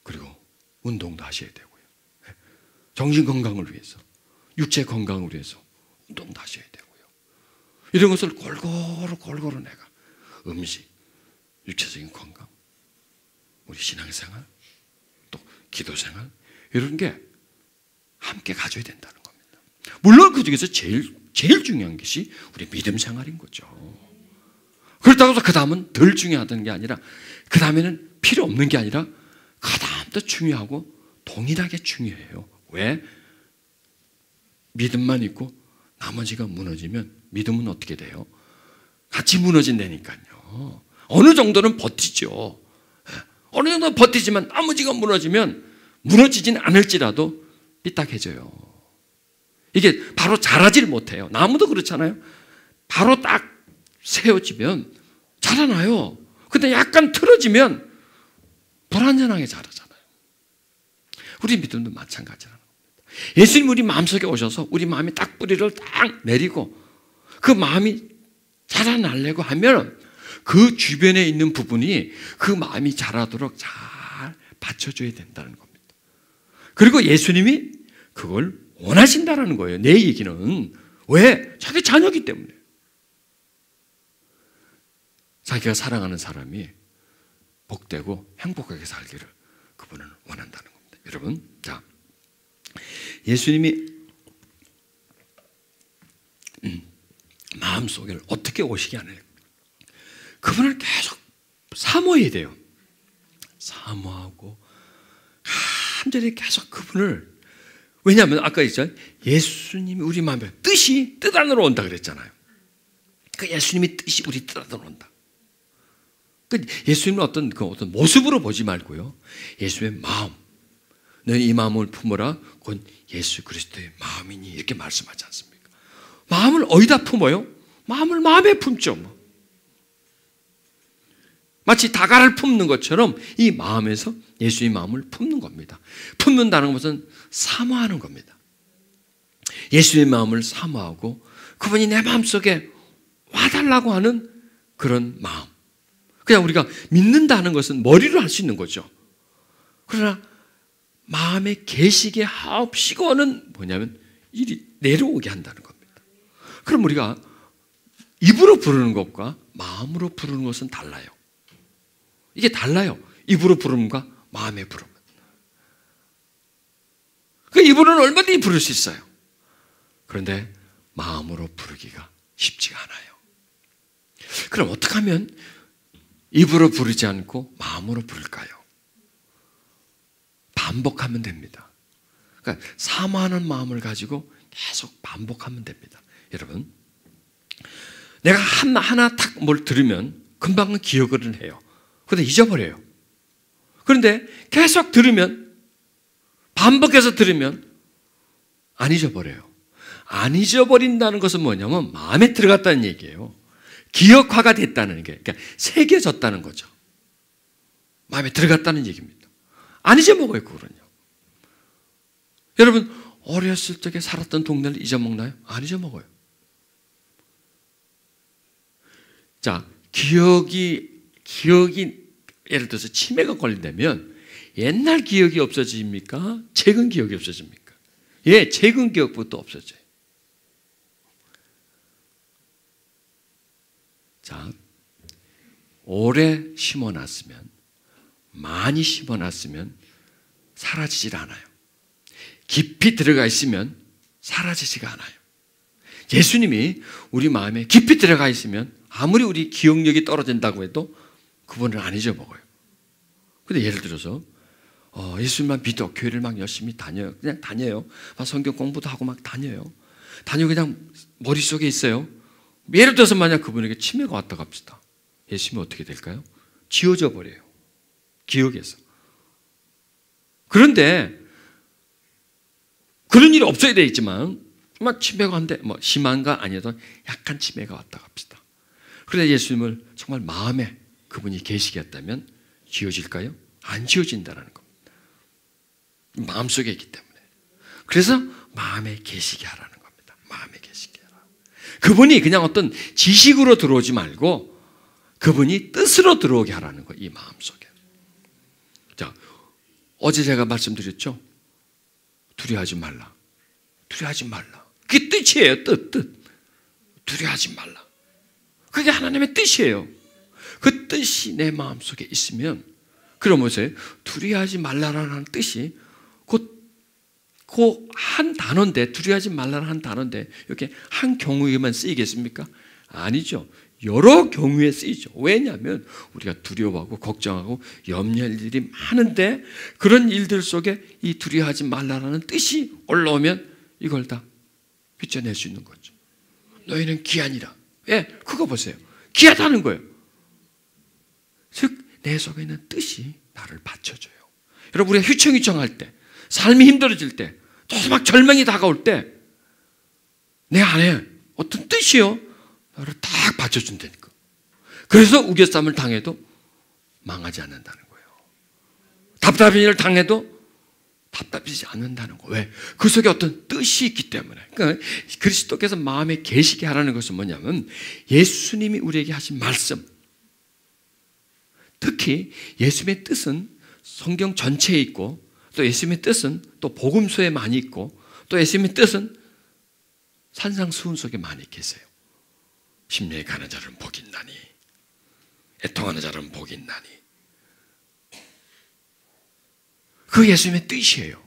그리고 운동도 하셔야 되고요. 정신 건강을 위해서, 육체 건강을 위해서 운동도 하셔야 되고요. 이런 것을 골고루 내가 음식, 육체적인 건강, 우리 신앙생활, 또 기도생활 이런 게 함께 가져야 된다는 겁니다. 물론 그 중에서 제일 중요한 것이 우리 믿음 생활인 거죠. 그렇다고 해서 그 다음은 덜 중요하다는 게 아니라 그 다음에는 필요 없는 게 아니라 그 다음도 중요하고 동일하게 중요해요. 왜? 믿음만 있고 나머지가 무너지면 믿음은 어떻게 돼요? 같이 무너진다니까요. 어느 정도는 버티죠. 어느 정도는 버티지만 나머지가 무너지면 무너지진 않을지라도 삐딱해져요. 이게 바로 자라질 못해요. 나무도 그렇잖아요. 바로 딱 세워지면 자라나요. 근데 약간 틀어지면 불완전하게 자라잖아요. 우리 믿음도 마찬가지라는 겁니다. 예수님 우리 마음속에 오셔서 우리 마음에 딱 뿌리를 딱 내리고 그 마음이 자라나려고 하면 그 주변에 있는 부분이 그 마음이 자라도록 잘 받쳐줘야 된다는 겁니다. 그리고 예수님이 그걸 원하신다는 거예요. 내 얘기는. 왜? 자기 자녀이기 때문에. 자기가 사랑하는 사람이 복되고 행복하게 살기를 그분은 원한다는 겁니다. 여러분, 자, 예수님이 마음속에 어떻게 오시게 하느냐. 그분을 계속 사모해야 돼요. 사모하고 간절히 계속 그분을, 왜냐하면 아까 있잖아요. 예수님이 우리 마음에 뜻 안으로 온다 그랬잖아요. 그 예수님이 뜻이 우리 뜻 안으로 온다. 그 예수님은 어떤 모습으로 보지 말고요. 예수의 마음. 너희 이 마음을 품어라. 그건 예수 그리스도의 마음이니 이렇게 말씀하지 않습니까? 마음을 어디다 품어요? 마음을 마음에 품죠. 뭐. 마치 다가를 품는 것처럼 이 마음에서 예수의 마음을 품는 겁니다. 품는다는 것은 사모하는 겁니다. 예수의 마음을 사모하고 그분이 내 마음속에 와달라고 하는 그런 마음. 그냥 우리가 믿는다는 것은 머리로 할 수 있는 거죠. 그러나 마음에 계시게 하옵시고는 뭐냐면 일이 내려오게 한다는 겁니다. 그럼 우리가 입으로 부르는 것과 마음으로 부르는 것은 달라요. 이게 달라요. 입으로 부름과 마음의 부름. 그 입으로는 얼마든지 부를 수 있어요. 그런데 마음으로 부르기가 쉽지가 않아요. 그럼 어떻게 하면 입으로 부르지 않고 마음으로 부를까요? 반복하면 됩니다. 그러니까 사모하는 마음을 가지고 계속 반복하면 됩니다. 여러분, 내가 하나 탁 뭘 들으면 금방은 기억을 해요. 그런데 잊어버려요. 그런데 계속 들으면, 반복해서 들으면 안 잊어버려요. 안 잊어버린다는 것은 뭐냐면 마음에 들어갔다는 얘기예요. 기억화가 됐다는 게, 그러니까 새겨졌다는 거죠. 마음에 들어갔다는 얘기입니다. 안 잊어먹어요, 그거는요. 여러분, 어렸을 적에 살았던 동네를 잊어먹나요? 안 잊어먹어요. 자, 기억이 예를 들어서 치매가 걸린다면 옛날 기억이 없어집니까? 최근 기억이 없어집니까? 예, 최근 기억부터 없어져요. 자, 오래 심어놨으면, 많이 심어놨으면 사라지질 않아요. 깊이 들어가 있으면 사라지지가 않아요. 예수님이 우리 마음에 깊이 들어가 있으면 아무리 우리 기억력이 떨어진다고 해도 그분을 안 잊어먹어요. 근데 예를 들어서 예수님만 믿어 교회를 막 열심히 다녀요. 그냥 다녀요. 막 성경 공부도 하고 막 다녀요. 그냥 머릿속에 있어요. 예를 들어서 만약 그분에게 치매가 왔다고 합시다. 예수님이 어떻게 될까요? 지워져 버려요. 기억에서. 그런데 그런 일이 없어야 되겠지만 막 치매가 한데 심한가 아니어도 약간 치매가 왔다고 합시다. 그런데 예수님을 정말 마음에 그분이 계시겠다면 지워질까요? 안 지워진다는 겁니다. 마음속에 있기 때문에. 그래서 마음에 계시게 하라는 겁니다. 마음에 계시게 하라. 그분이 그냥 어떤 지식으로 들어오지 말고 그분이 뜻으로 들어오게 하라는 거예요. 이 마음속에. 자, 어제 제가 말씀드렸죠. 두려워하지 말라. 두려워하지 말라. 그게 뜻이에요. 뜻. 두려워하지 말라. 그게 하나님의 뜻이에요. 그 뜻이 내 마음속에 있으면, 그럼 보세요. 두려워하지 말라라는 뜻이 그 한 단어인데, 두려워하지 말라는 한 단어인데 이렇게 한 경우에만 쓰이겠습니까? 아니죠. 여러 경우에 쓰이죠. 왜냐하면 우리가 두려워하고 걱정하고 염려할 일이 많은데, 그런 일들 속에 이 두려워하지 말라라는 뜻이 올라오면 이걸 다 빗져낼 수 있는 거죠. 너희는 귀하니라. 예, 그거 보세요. 귀하다는 거예요. 즉 내 속에 있는 뜻이 나를 받쳐줘요. 여러분, 우리가 휘청휘청할 때, 삶이 힘들어질 때, 또 막 절망이 다가올 때 내 안에 어떤 뜻이요? 나를 딱 받쳐준다니까. 그래서 우겨쌈을 당해도 망하지 않는다는 거예요. 답답한 일을 당해도 답답해지지 않는다는 거예요. 왜? 그 속에 어떤 뜻이 있기 때문에. 그러니까 그리스도께서 마음에 계시게 하라는 것은 뭐냐면, 예수님이 우리에게 하신 말씀, 특히 예수님의 뜻은 성경 전체에 있고, 또 예수님의 뜻은 또 복음서에 많이 있고, 또 예수님의 뜻은 산상수훈 속에 많이 계세요. 심령이 가는 자는 복이 있나니, 애통하는 자는 복이 있나니. 그 예수님의 뜻이에요.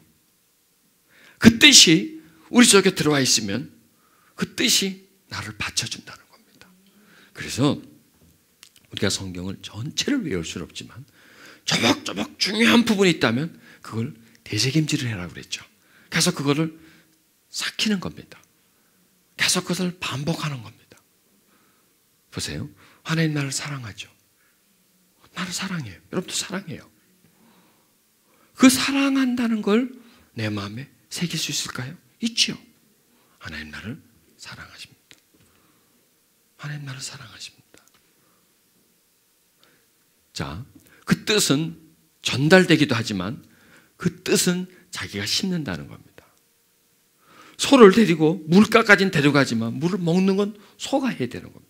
그 뜻이 우리 속에 들어와 있으면 그 뜻이 나를 받쳐준다는 겁니다. 그래서 우리가 성경을 전체를 외울 수는 없지만 조목조목 중요한 부분이 있다면 그걸 되새김질을 해라고 그랬죠. 계속 그거를 삭히는 겁니다. 계속 그것을 반복하는 겁니다. 보세요. 하나님 나를 사랑하죠. 나를 사랑해요. 여러분도 사랑해요. 그 사랑한다는 걸 내 마음에 새길 수 있을까요? 있죠. 하나님 나를 사랑하십니다. 하나님 나를 사랑하십니다. 자, 그 뜻은 전달되기도 하지만 그 뜻은 자기가 심는다는 겁니다. 소를 데리고 물가까지는 데려가지만 물을 먹는 건 소가 해야 되는 겁니다.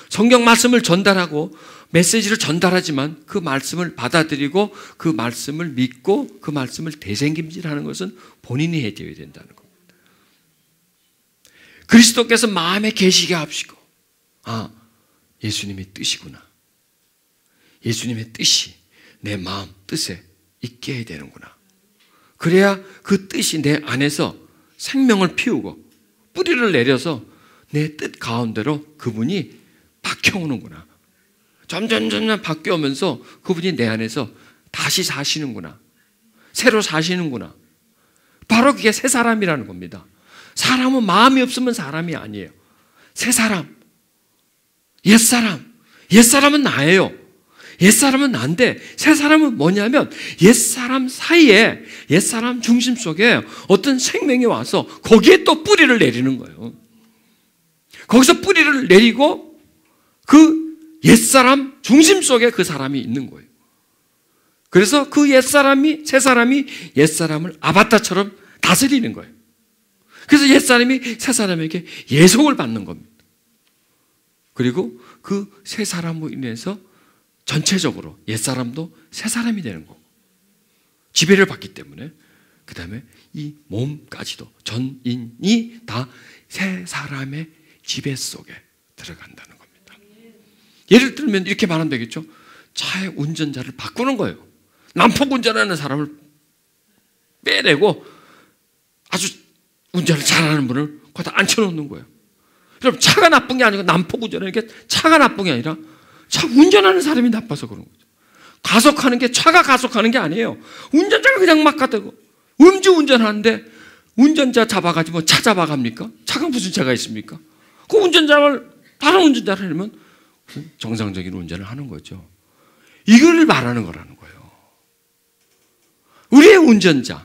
성경 말씀을 전달하고 메시지를 전달하지만 그 말씀을 받아들이고 그 말씀을 믿고 그 말씀을 되새김질하는 것은 본인이 해야 된다는 겁니다. 그리스도께서 마음에 계시게 하시고, 아, 예수님의 뜻이구나. 예수님의 뜻이 내 마음 뜻에 있게 해야 되는구나. 그래야 그 뜻이 내 안에서 생명을 피우고 뿌리를 내려서 내 뜻 가운데로 그분이 박혀오는구나. 점점 바뀌어오면서 그분이 내 안에서 다시 사시는구나. 새로 사시는구나. 바로 그게 새 사람이라는 겁니다. 사람은 마음이 없으면 사람이 아니에요. 새 사람, 옛사람. 옛사람은 나예요. 옛사람은 난데 새 사람은 뭐냐면 옛사람 사이에, 옛사람 중심 속에 어떤 생명이 와서 거기에 또 뿌리를 내리는 거예요. 거기서 뿌리를 내리고 그 옛사람 중심 속에 그 사람이 있는 거예요. 그래서 그 옛사람이, 새 사람이 옛사람을 아바타처럼 다스리는 거예요. 그래서 옛사람이 새 사람에게 예속을 받는 겁니다. 그리고 그 새 사람으로 인해서 전체적으로 옛사람도 새 사람이 되는 거고, 지배를 받기 때문에 그 다음에 이 몸까지도 전인이 다 새 사람의 지배 속에 들어간다는 겁니다. 예를 들면 이렇게 말하면 되겠죠. 차의 운전자를 바꾸는 거예요. 난폭 운전하는 사람을 빼내고 아주 운전을 잘하는 분을 거기다 앉혀놓는 거예요. 여러분, 차가 나쁜 게 아니고 난폭 운전하는 게 차가 나쁜 게 아니라 차 운전하는 사람이 나빠서 그런 거죠. 가속하는 게 차가 가속하는 게 아니에요. 운전자가 그냥 막 가다고 음주운전하는데 운전자 잡아가지고 차 잡아갑니까? 차가 무슨 차가 있습니까? 그 운전자를 다른 운전자를 하려면 무슨 정상적인 운전을 하는 거죠. 이걸 말하는 거라는 거예요. 우리의 운전자,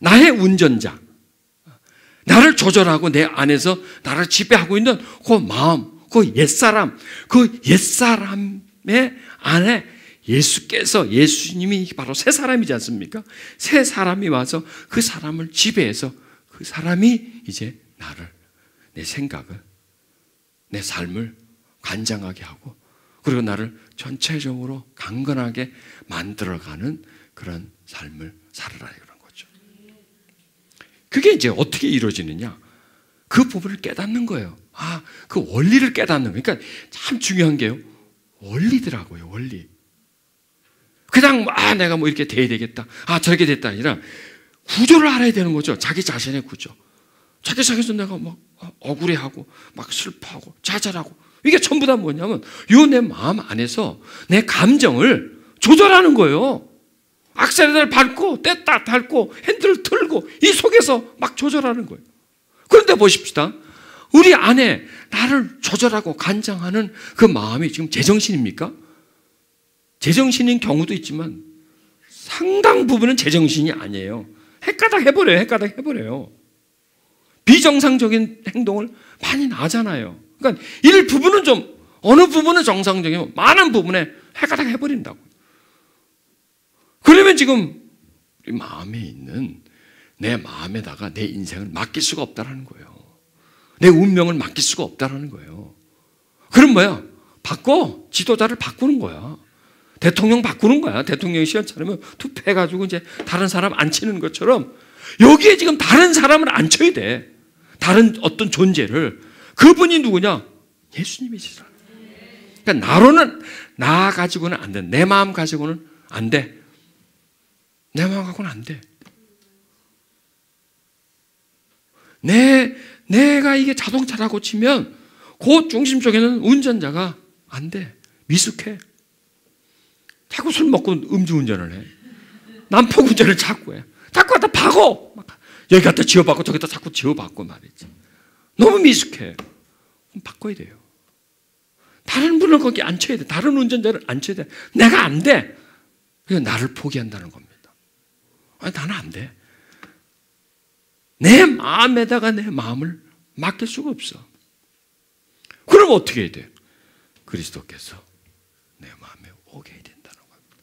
나의 운전자, 나를 조절하고 내 안에서 나를 지배하고 있는 그 마음, 그 옛사람, 그 옛사람의 안에 예수께서, 예수님이 바로 새 사람이지 않습니까? 새 사람이 와서 그 사람을 지배해서 그 사람이 이제 나를, 내 생각을, 내 삶을 관장하게 하고, 그리고 나를 전체적으로 강건하게 만들어가는 그런 삶을 살아라, 그런 거죠. 그게 이제 어떻게 이루어지느냐? 그 부분을 깨닫는 거예요. 그 원리를 깨닫는 거예요. 그러니까 참 중요한 게요. 원리더라고요, 원리. 그냥 내가 뭐 이렇게 돼야 되겠다. 저렇게 됐다 아니라 구조를 알아야 되는 거죠. 자기 자신의 구조. 자기 자신에서 내가 막 억울해하고 막 슬퍼하고 좌절하고 이게 전부 다 뭐냐면 요 내 마음 안에서 내 감정을 조절하는 거예요. 악셀레를 밟고 뗐다 밟고 핸들을 틀고 이 속에서 막 조절하는 거예요. 그런데 보십시다. 우리 안에 나를 조절하고 간장하는 그 마음이 지금 제정신입니까? 제정신인 경우도 있지만 상당 부분은 제정신이 아니에요. 헷가닥 해버려요. 비정상적인 행동을 많이 하잖아요. 그러니까 일부분은 좀 어느 부분은 정상적이고 많은 부분에 헷가닥 해버린다고. 그러면 지금 우리 마음에 있는 내 마음에다가 내 인생을 맡길 수가 없다는 거예요. 내 운명을 맡길 수가 없다는 거예요. 그럼 뭐야? 지도자를 바꾸는 거야. 대통령 바꾸는 거야. 대통령이 시간 차리면 투표해가지고 이제 다른 사람 앉히는 것처럼 여기에 지금 다른 사람을 앉혀야 돼. 다른 어떤 존재를. 그분이 누구냐? 예수님이시라. 그러니까 나 가지고는 안 돼. 내 마음 가지고는 안 돼. 내 마음 갖고는 안 돼. 내가 이게 자동차라고 치면 그 중심 쪽에는 운전자가 안 돼. 미숙해. 자꾸 술 먹고 음주운전을 해. 난폭 운전을 자꾸 해. 자꾸 갖다 박어. 여기 갖다 지어박고 저기다 자꾸 지어박고 말이지. 너무 미숙해. 그럼 바꿔야 돼요. 다른 분을 거기 앉혀야 돼. 다른 운전자를 앉혀야 돼. 내가 안 돼. 그래서 나를 포기한다는 겁니다. 나는 안 돼. 내 마음에다가 내 마음을 맡길 수가 없어. 그럼 어떻게 해야 돼? 그리스도께서 내 마음에 오게 해야 된다는 겁니다.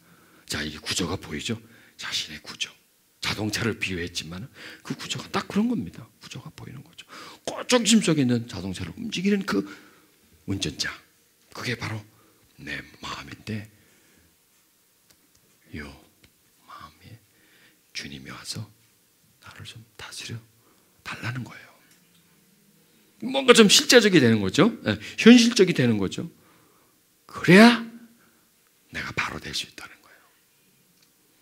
자, 이 구조가 보이죠? 자신의 구조. 자동차를 비유했지만 그 구조가 딱 그런 겁니다. 구조가 보이는 거죠. 중심 속에 있는 자동차를 움직이는 그 운전자. 그게 바로 내 마음인데 이 마음에 주님이 와서 나를 좀 다스려 달라는 거예요. 뭔가 좀 실제적이 되는 거죠. 현실적이 되는 거죠. 그래야 내가 바로 될 수 있다는 거예요.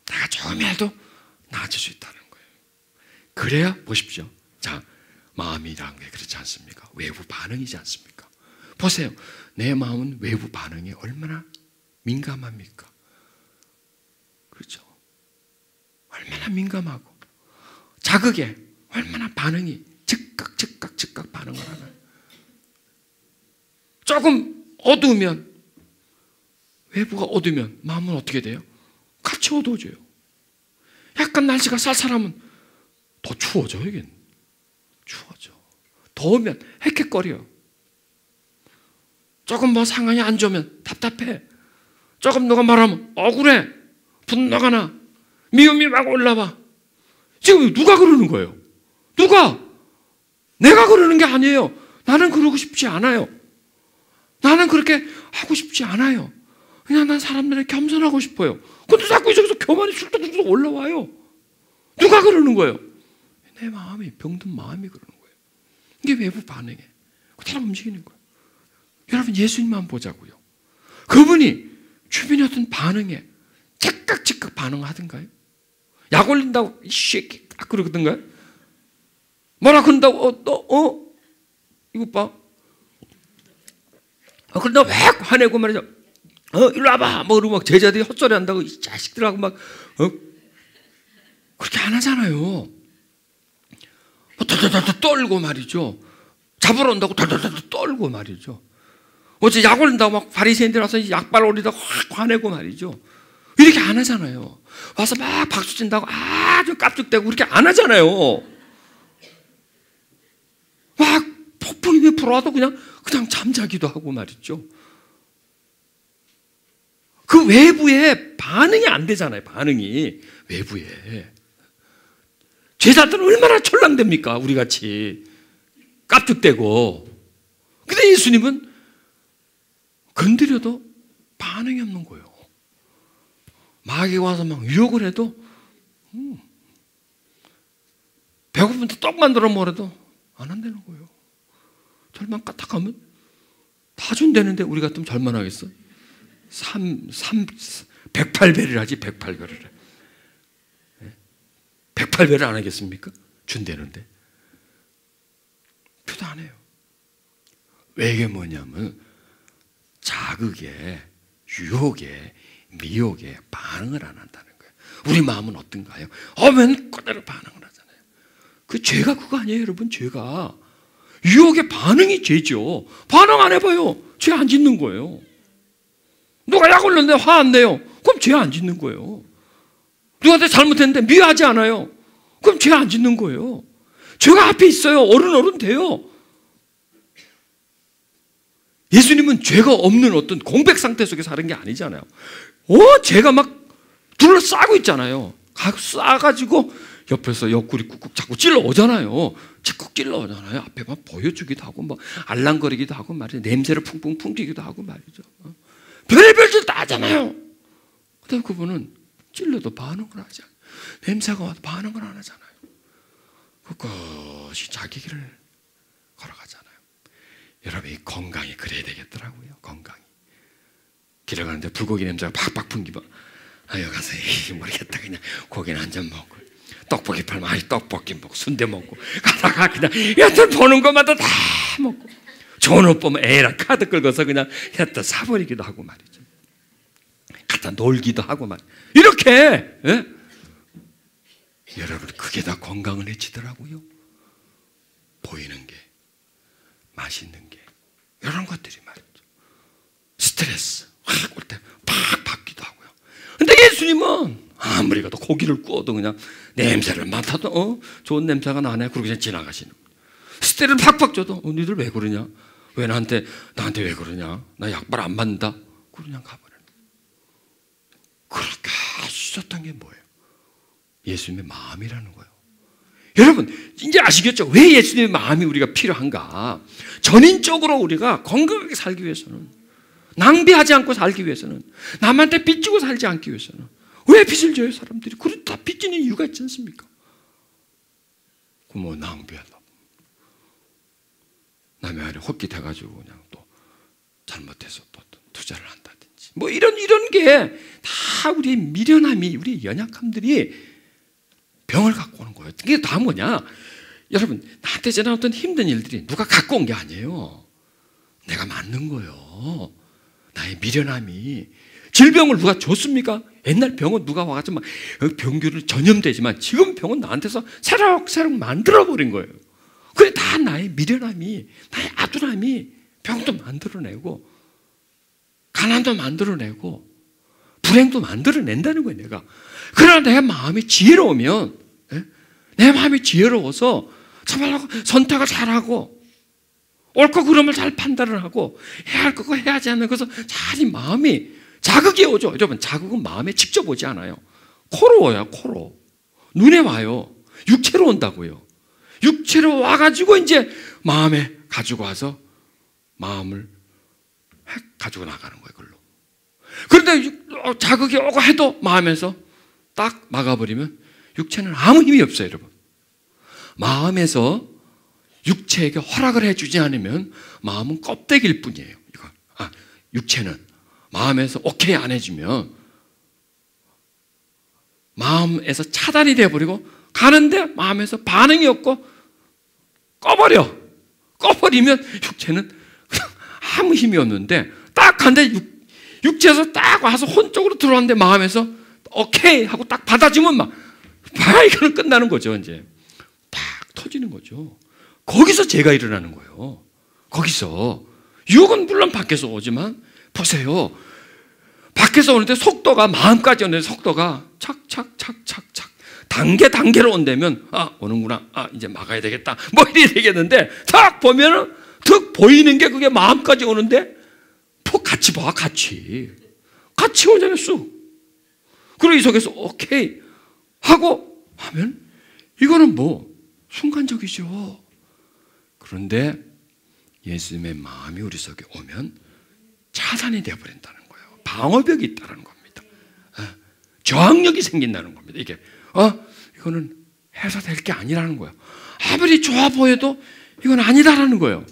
내가 조금이라도 나아질 수 있다는 거예요. 그래야 보십시오. 자, 마음이라는 게 그렇지 않습니까? 외부 반응이지 않습니까? 보세요. 내 마음은 외부 반응에 얼마나 민감합니까? 그렇죠? 얼마나 민감하고 자극에 얼마나 반응이 즉각 반응을 하나요? 조금 어두우면 외부가 어두우면 마음은 어떻게 돼요? 같이 어두워져요. 약간 날씨가 쌀쌀하면 더 추워져. 여긴 추워져. 더우면 헥헥거려. 조금 뭐 상황이 안 좋으면 답답해. 조금 누가 말하면 억울해. 분노가 나. 미움이 막 올라와. 지금 누가 그러는 거예요? 누가? 내가 그러는 게 아니에요. 나는 그러고 싶지 않아요. 나는 그렇게 하고 싶지 않아요. 그냥 난 사람들에게 겸손하고 싶어요. 근데 자꾸 저기서 교만이 술떡술떡 올라와요. 누가 그러는 거예요? 내 마음이, 병든 마음이 그러는 거예요. 이게 외부 반응에 그대로 움직이는 거예요. 여러분 예수님만 보자고요. 그분이 주변의 어떤 반응에 즉각 반응하던가요? 약 올린다고 이씨 그러던가요? 뭐라 그런다고 이거 봐. 그런다 왜 화내고 말이죠. 일로 와봐. 뭐 그러고 막 제자들이 헛소리 한다고 이 자식들하고 막 그렇게 안 하잖아요. 덜덜덜 떨고 말이죠. 잡으러 온다고 덜덜덜 떨고 말이죠. 어제 약 올린다고 막 바리새인들 와서 약발 올리다가 확 화내고 말이죠. 이렇게 안 하잖아요. 와서 막 박수 친다고 아주 깝죽대고 그렇게 안 하잖아요. 막 폭풍이 불어와도 그냥 잠자기도 하고 말이죠. 그 외부에 반응이 안 되잖아요. 반응이 외부에. 제자들은 얼마나 철랑됩니까? 우리같이 깝죽대고. 근데 예수님은 건드려도 반응이 없는 거예요. 마귀가 와서 막 유혹을 해도 배고픈데 떡 만들어 먹어도 안 한다는 거예요. 절만 까딱하면 다 준다는데 우리 같으면 절만하겠어? 108배를 하지, 108배를 해. 108배를 안 하겠습니까? 준다는데. 표도 안 해요. 왜 이게 뭐냐면 자극에, 유혹에, 미혹에 반응을 안 한다는 거예요. 우리 마음은 어떤가요? 맨 그대로 반응을 하잖아요. 그 죄가 그거 아니에요, 여러분. 죄가 유혹의 반응이 죄죠. 반응 안 해봐요. 죄 안 짓는 거예요. 누가 약 올렸는데 화 안 내요. 그럼 죄 안 짓는 거예요. 누구한테 잘못했는데 미워하지 않아요. 그럼 죄 안 짓는 거예요. 죄가 앞에 있어요. 어른 돼요. 예수님은 죄가 없는 어떤 공백 상태 속에 사는 게 아니잖아요. 죄가 막 둘러싸고 있잖아요. 싸가지고 옆에서 옆구리 꾹꾹 자꾸 찔러오잖아요. 자꾸 찔러오잖아요. 앞에 막 보여주기도 하고, 막 알랑거리기도 하고 말이죠. 냄새를 풍풍 풍기기도 하고 말이죠. 별의별 짓 다 하잖아요. 그다음에 그분은 찔러도 반응을 하지 않아요. 냄새가 와도 반응을 안 하잖아요. 그것이 자기 길을 걸어가잖아요. 여러분, 이 건강이 그래야 되겠더라고요. 건강이. 길에 가는데 불고기 냄새가 팍팍 풍기면 여기 가서 모르겠다, 그냥 고기는 한 점 먹고, 떡볶이 팔면 떡볶이 먹고, 순대 먹고, 가다가 그냥 여튼 보는 것마다 다 먹고, 좋은 옷 보면 에라 카드 긁어서 그냥 했다 사버리기도 하고 말이죠. 갖다 놀기도 하고 말이죠. 이렇게 여러분, 그게 다 건강을 해치더라고요. 보이는 게, 맛있는 게, 이런 것들이 말이죠. 스트레스 확 올 때 팍 받기도 하고요. 근데 예수님은 아무리 가도 고기를 구워도 그냥 냄새를 맡아도 좋은 냄새가 나네, 그러고 그냥 지나가시는 거예요. 스테를 팍팍 줘도 니들 왜 그러냐? 왜 나한테 왜 그러냐? 나 약발 안 맞는다? 그냥 가버려요. 그렇게 하셨던 게 뭐예요? 예수님의 마음이라는 거예요. 여러분, 이제 아시겠죠? 왜 예수님의 마음이 우리가 필요한가? 전인적으로 우리가 건강하게 살기 위해서는, 낭비하지 않고 살기 위해서는, 남한테 빚지고 살지 않기 위해서는, 왜 빚을 져요, 사람들이? 그래도 다 빚지는 이유가 있지 않습니까? 그 뭐 낭비하다, 남의 안에 헛짓해가지고 그냥 또 잘못해서 또 투자를 한다든지, 뭐 이런 게 다 우리의 미련함이, 우리의 연약함들이 병을 갖고 오는 거예요. 이게 다 뭐냐? 여러분, 나한테 지나왔던 힘든 일들이 누가 갖고 온 게 아니에요. 내가 만든 거예요. 나의 미련함이. 질병을 누가 줬습니까? 옛날 병은 누가 와가지고 막 병균을 전염되지만 지금 병은 나한테서 새록새록 만들어버린 거예요. 그게 다 나의 미련함이, 나의 아둔함이 병도 만들어내고, 가난도 만들어내고, 불행도 만들어낸다는 거예요, 내가. 그러나 내 마음이 지혜로우면, 내 마음이 지혜로워서 참말로 선택을 잘하고, 옳고 그름을 잘 판단을 하고, 해야 할 거고 해야 하지 않는 것을 잘 이 마음이 자극이 오죠. 여러분, 자극은 마음에 직접 오지 않아요. 코로 와요, 코로. 눈에 와요. 육체로 온다고요. 육체로 와가지고 이제 마음에 가지고 와서 마음을 가지고 나가는 거예요, 그걸로. 그런데 자극이 오고 해도 마음에서 딱 막아버리면 육체는 아무 힘이 없어요, 여러분. 마음에서 육체에게 허락을 해주지 않으면 마음은 껍데기일 뿐이에요. 육체는 마음에서 오케이 안 해주면 마음에서 차단이 되어버리고, 가는데 마음에서 반응이 없고 꺼버리면 육체는 아무 힘이 없는데, 딱 간데 육체에서 딱 와서 혼쪽으로 들어왔는데 마음에서 오케이 하고 딱 받아주면 막 이거는 끝나는 거죠. 이제 딱 터지는 거죠. 거기서 죄가 일어나는 거예요. 거기서. 유혹은 물론 밖에서 오지만 보세요. 밖에서 오는데 속도가, 마음까지 오는데 속도가 착착착착착 단계로 온다면 오는구나, 이제 막아야 되겠다, 뭐 이래야 되겠는데, 딱 보면은 툭 보이는 게 그게 마음까지 오는데 같이 봐, 같이 오잖아요, 쑥. 그리고 이 속에서 오케이 하고 하면 이거는 뭐 순간적이죠. 그런데 예수님의 마음이 우리 속에 오면 차단이 되어버린다는 거예요. 방어벽이 있다는 겁니다. 저항력이 생긴다는 겁니다. 이게 이거는 해서 될 게 아니라는 거예요. 아무리 좋아 보여도 이건 아니다라는 거예요.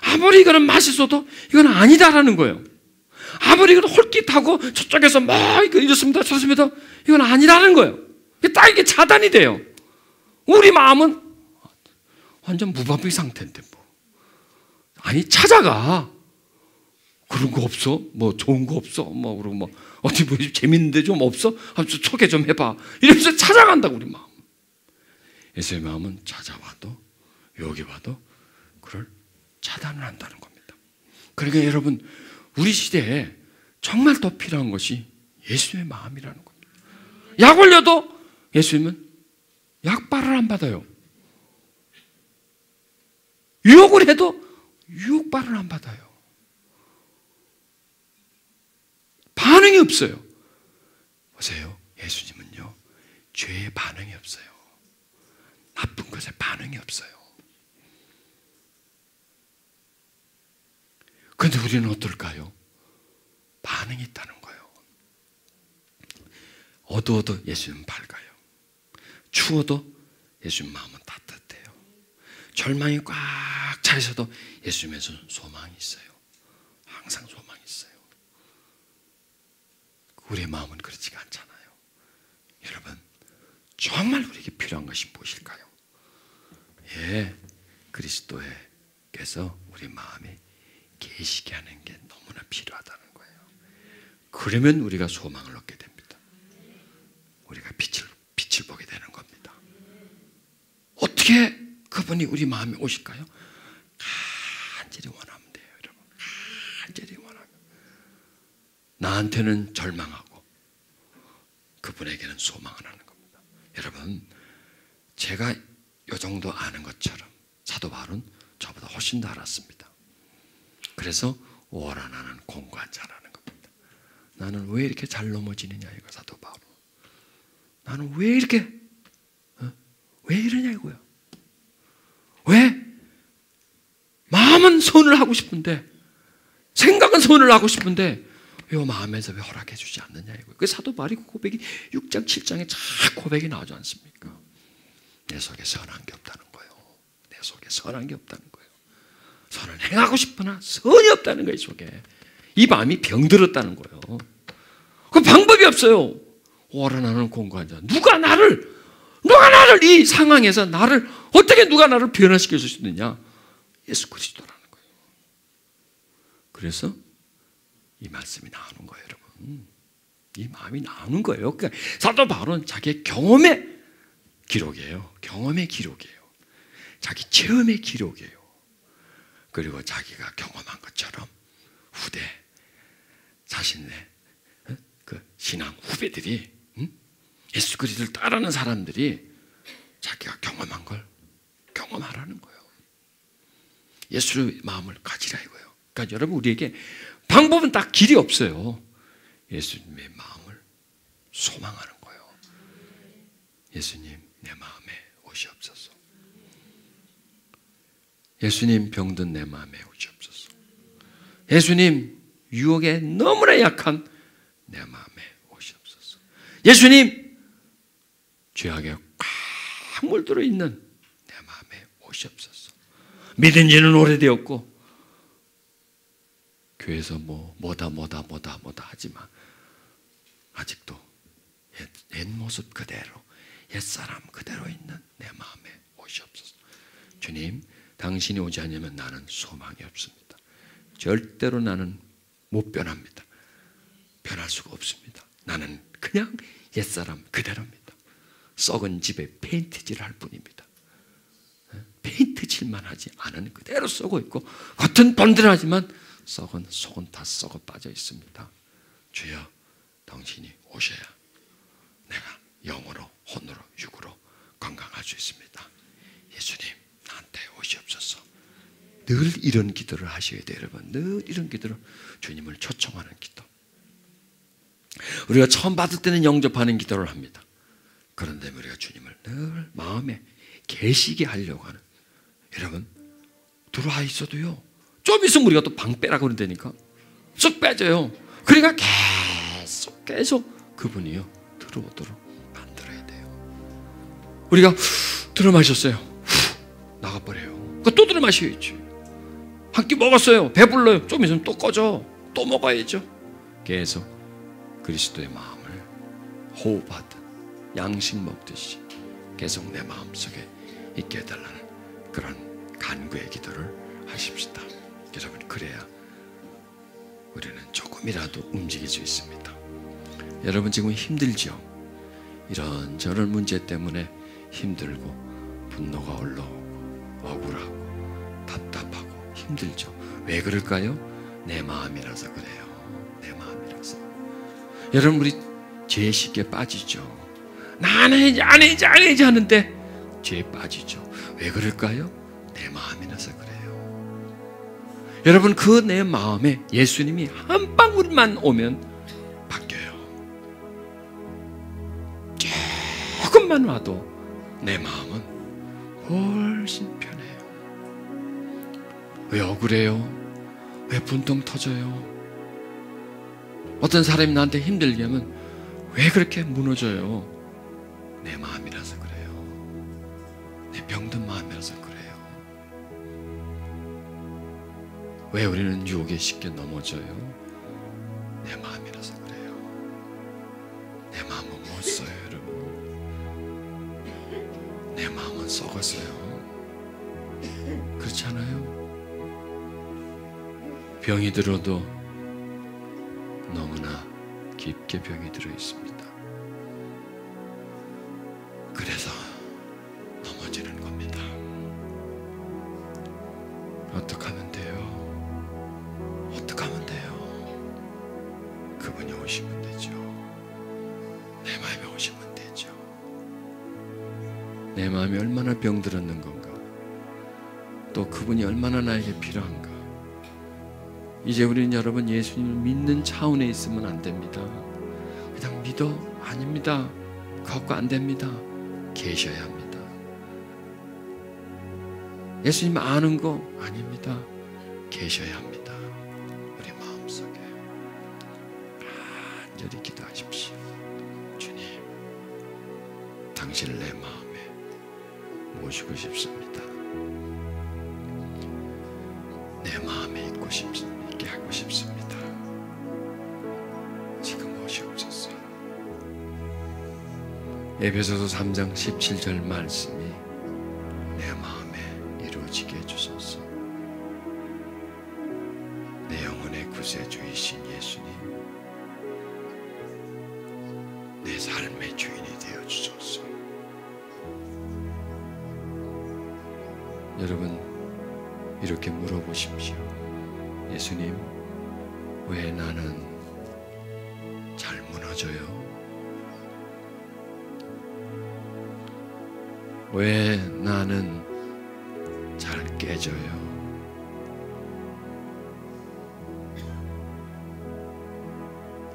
아무리 이거는 맛있어도 이건 아니다라는 거예요. 아무리 이건 홀깃하고 저쪽에서 이거 이렇습니다 저렇습니다, 이건 아니라는 거예요. 딱 이게 차단이 돼요. 우리 마음은 완전 무방비 상태인데 뭐. 아니 찾아가. 그런 거 없어? 뭐 좋은 거 없어? 뭐 그리고 뭐 어디 뭐 재밌는데 좀 없어? 소개 좀 해봐. 이러면서 찾아간다고 우리 마음. 예수의 마음은 찾아와도 여기 와도 그걸 차단을 한다는 겁니다. 그러니까 여러분, 우리 시대에 정말 더 필요한 것이 예수의 마음이라는 겁니다. 약 올려도 예수님은 약발을 안 받아요. 유혹을 해도 유혹발을 안 받아요. 반응이 없어요. 보세요. 예수님은요, 죄에 반응이 없어요. 나쁜 것에 반응이 없어요. 그런데 우리는 어떨까요? 반응이 있다는 거예요. 어두워도 예수님은 밝아요. 추워도 예수님 마음은 따뜻해요. 절망이 꽉 차 있어도 예수님에서 소망이 있어요. 항상 소망이 있어요. 우리의 마음은 그렇지가 않잖아요. 여러분, 정말 우리에게 필요한 것이 무엇일까요? 예, 그리스도께서 우리 마음에 계시게 하는 게 너무나 필요하다는 거예요. 그러면 우리가 소망을 얻게 됩니다. 우리가 빛을 보게 되는 겁니다. 어떻게 그분이 우리 마음에 오실까요? 간절히 원하면 돼요, 여러분. 간절히 원하면. 나한테는 절망하고 그분에게는 소망을 하는 겁니다. 여러분, 제가 이 정도 아는 것처럼 사도 바울은 저보다 훨씬 더 알았습니다. 그래서 오라 나는 공고한 자라는 겁니다. 나는 왜 이렇게 잘 넘어지느냐, 이거 사도 바울은. 나는 왜 이렇게 왜 이러냐 이거야. 왜? 마음은 선을 하고 싶은데, 생각은 선을 하고 싶은데 왜 마음에서 왜 허락해 주지 않느냐 이거예요. 그 사도 바울이 고백이 6장 7장에 잘 고백이 나오지 않습니까? 내 속에 선한 게 없다는 거예요. 내 속에 선한 게 없다는 거예요. 선을 행하고 싶으나 선이 없다는 거예요. 속에 이 마음이 병들었다는 거예요. 그 방법이 없어요. 오라 나는 공고한 자. 누가 나를 이 상황에서 나를 어떻게 누가 나를 변화시켜 줄 수 있느냐? 예수 그리스도라는 거예요. 그래서 이 말씀이 나오는 거예요, 여러분. 이 마음이 나오는 거예요. 그러니까 사도 바울은 자기의 경험의 기록이에요. 경험의 기록이에요. 자기 체험의 기록이에요. 그리고 자기가 경험한 것처럼 후대 자신의 그 신앙 후배들이 예수 그리스도를 따르는 사람들이 자기가 경험한 걸 경험하라는 거예요. 예수의 마음을 가지라 이거예요. 그러니까 여러분, 우리에게 방법은 딱 길이 없어요. 예수님의 마음을 소망하는 거예요. 예수님 내 마음에 오시옵소서. 예수님 병든 내 마음에 오시옵소서. 예수님 유혹에 너무나 약한 내 마음에 오시옵소서. 예수님 죄악에 꽉 물들어 있는 내 마음에 오시옵소서. 믿은 지는 오래되었고 교회에서 뭐다 하지만 아직도 옛 모습 그대로, 옛사람 그대로 있는 내 마음에 오시옵소서. 주님, 당신이 오지 않으면 나는 소망이 없습니다. 절대로 나는 못 변합니다. 변할 수가 없습니다. 나는 그냥 옛사람 그대로입니다. 썩은 집에 페인트질 할 뿐입니다. 페인트칠만 하지 않은 그대로 썩어 있고 겉은 번들하지만 속은 다 썩어 빠져 있습니다. 주여, 당신이 오셔야 내가 영으로, 혼으로, 육으로 건강할 수 있습니다. 예수님 나한테 오시옵소서. 늘 이런 기도를 하셔야 돼요, 여러분. 늘 이런 기도를, 주님을 초청하는 기도. 우리가 처음 받을 때는 영접하는 기도를 합니다. 그런데 우리가 주님을 늘 마음에 계시게 하려고 하는, 여러분, 들어와 있어도요, 좀 있으면 우리가 또 방 빼라고 그런다니까 쏙 빼져요. 그러니까 계속 그분이요 들어오도록 만들어야 돼요. 우리가 들어 마셨어요. 나가버려요. 또 들어 마셔야지. 한 끼 먹었어요. 배불러요. 좀 있으면 또 꺼져. 또 먹어야죠. 계속 그리스도의 마음을 호흡하듯 양식 먹듯이 계속 내 마음속에 있게 해달라는 그런 간구의 기도를 하십시다. 여러분, 그래야 우리는 조금이라도 움직일 수 있습니다. 여러분 지금 힘들죠? 이런저런 문제 때문에 힘들고 분노가 올라오고 억울하고 답답하고 힘들죠. 왜 그럴까요? 내 마음이라서 그래요. 내 마음이라서. 여러분, 우리 죄에 쉽게 빠지죠. 나 안 해야지 하는데 죄에 빠지죠. 왜 그럴까요? 내 마음이라서 그래요. 여러분, 그 내 마음에 예수님이 한 방울만 오면 바뀌어요. 조금만 와도 내 마음은 훨씬 편해요. 왜 억울해요? 왜 분통 터져요? 어떤 사람이 나한테 힘들게 하면 왜 그렇게 무너져요? 내 마음이라서 그래요. 내 병든 마음이라서 그래요. 왜 우리는 유혹에 쉽게 넘어져요? 내 마음이라서 그래요. 내 마음은 못 써요, 여러분. 내 마음은 썩었어요. 그렇지 않아요? 병이 들어도 너무나 깊게 병이 들어 있습니다. 그래서 넘어지는 겁니다. 어떻게 하면 돼요? 어떻게 하면 돼요? 그분이 오시면 되죠. 내 마음에 오시면 되죠. 내 마음이 얼마나 병들었는 건가, 또 그분이 얼마나 나에게 필요한가. 이제 우리는 여러분 예수님을 믿는 차원에 있으면 안 됩니다. 그냥 믿어? 아닙니다. 갖고 안 됩니다. 계셔야 합니다. 예수님 아는 거 아닙니다. 계셔야 합니다. 우리 마음속에 간절히 기도하십시오. 주님, 당신을 내 마음에 모시고 싶습니다. 내 마음에 있고 싶습니다. 있게 하고 싶습니다. 지금 오시옵소서. 에베소서 3장 17절 말씀이 내 마음에 이루어지게 해주소서. 내 영혼의 구세주이신 예수님, 내 삶의 주인이 되어주소서. 여러분, 이렇게 물어보십시오. 예수님, 왜 나는 잘 무너져요? 왜 나는 잘 깨져요?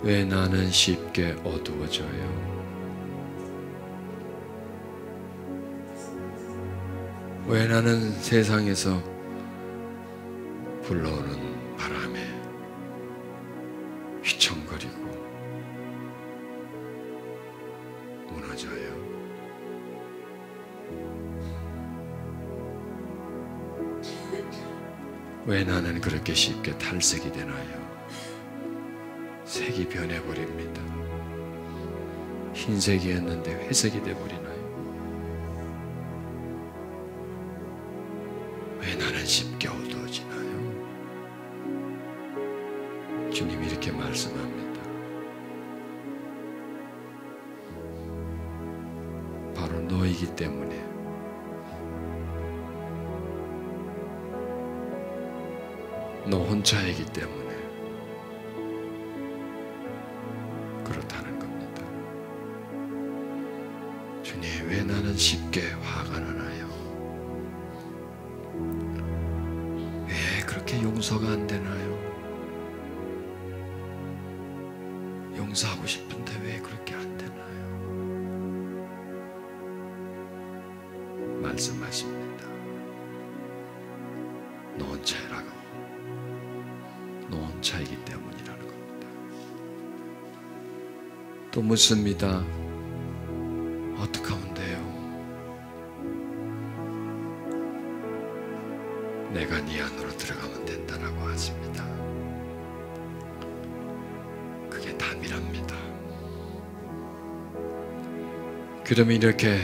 왜 나는 쉽게 어두워져요? 왜 나는 세상에서 불러오는 바람에 휘청거리고 무너져요? 왜 나는 그렇게 쉽게 탈색이 되나요? 색이 변해버립니다. 흰색이었는데 회색이 돼버리나요? 왜 나는 쉽게 어두워지나요? 주님이 이렇게 말씀합니다. 바로 너이기 때문에, 너 혼자이기 때문에 그렇다는 겁니다. 주님, 왜 나는 쉽게 화가 나나요? 왜 그렇게 용서가 안 되나요? 용서하고 싶은데 왜 그렇게 안 되나요? 말씀하십니다. 너 혼자라고. 너 혼자이기 때문이라는 겁니다. 또 묻습니다. 어떻게 하면 돼요? 내가 네 안으로 들어가면 된다라고 하십니다. 그게 답이랍니다. 그러면 이렇게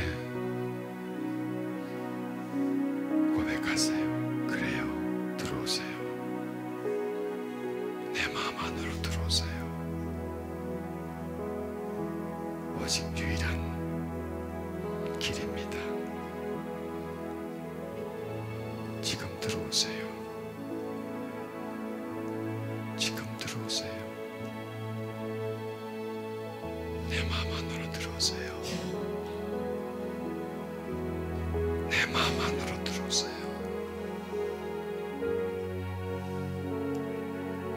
고백하세요. 그래요, 들어오세요. 내 마음 안으로 들어오세요. 오직 유일한 길입니다. 지금 들어오세요. 지금 들어오세요. 내 마음 안으로 들어오세요. 내 마음 안으로 들어오세요.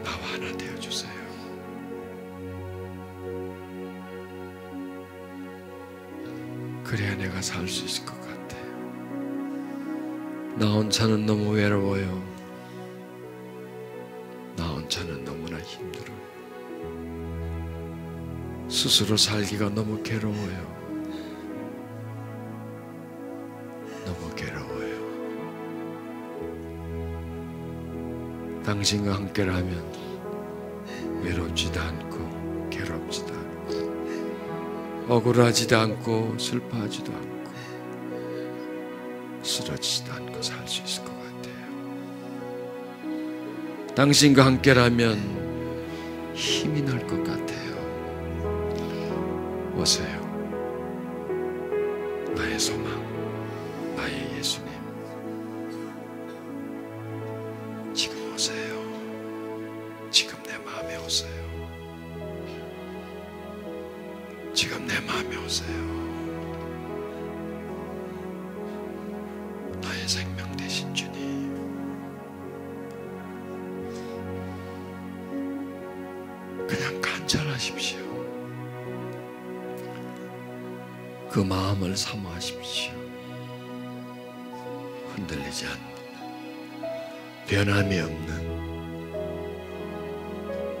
나와 하나 되어주세요. 그래야 내가 살 수 있을 것 같아요. 나 혼자는 너무 외로워요. 나 혼자는 너무나 힘들어요. 스스로 살기가 너무 괴로워요. 너무 괴로워요. 당신과 함께라면 외롭지도 않고 괴롭지도 않고 억울하지도 않고 슬퍼하지도 않고 쓰러지지도 않고 살 수 있을 것 같아요. 당신과 함께라면 힘이 날 것 같아요. 오세요. 나의 소망, 나의 예수님. 지금 오세요. 지금 내 마음에 오세요. 지금 내 마음에 오세요. 나의 생명 되신 주님, 그냥 간절하십시오. 그 마음을 사모하십시오. 흔들리지 않는, 변함이 없는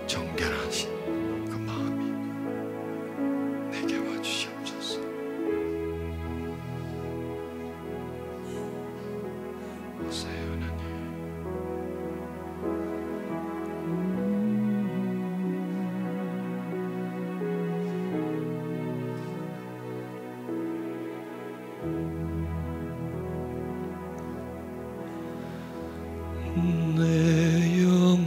정결하신 그 마음이 내게 와주시옵소서. 오세요 하나님. 내 영혼의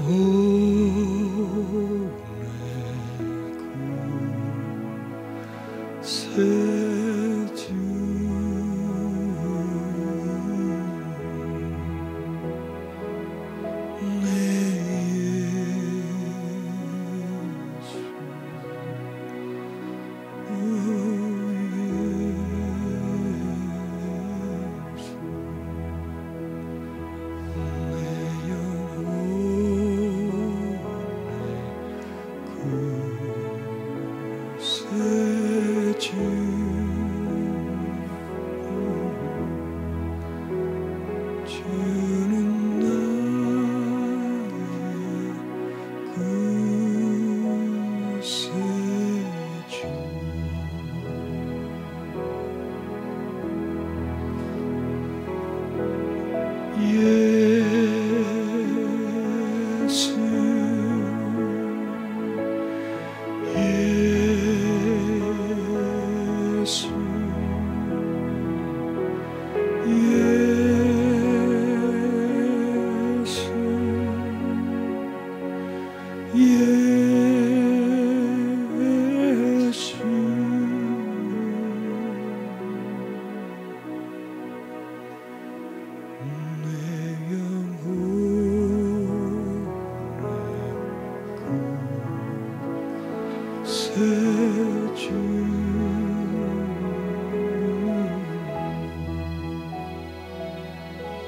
구세주 내 예수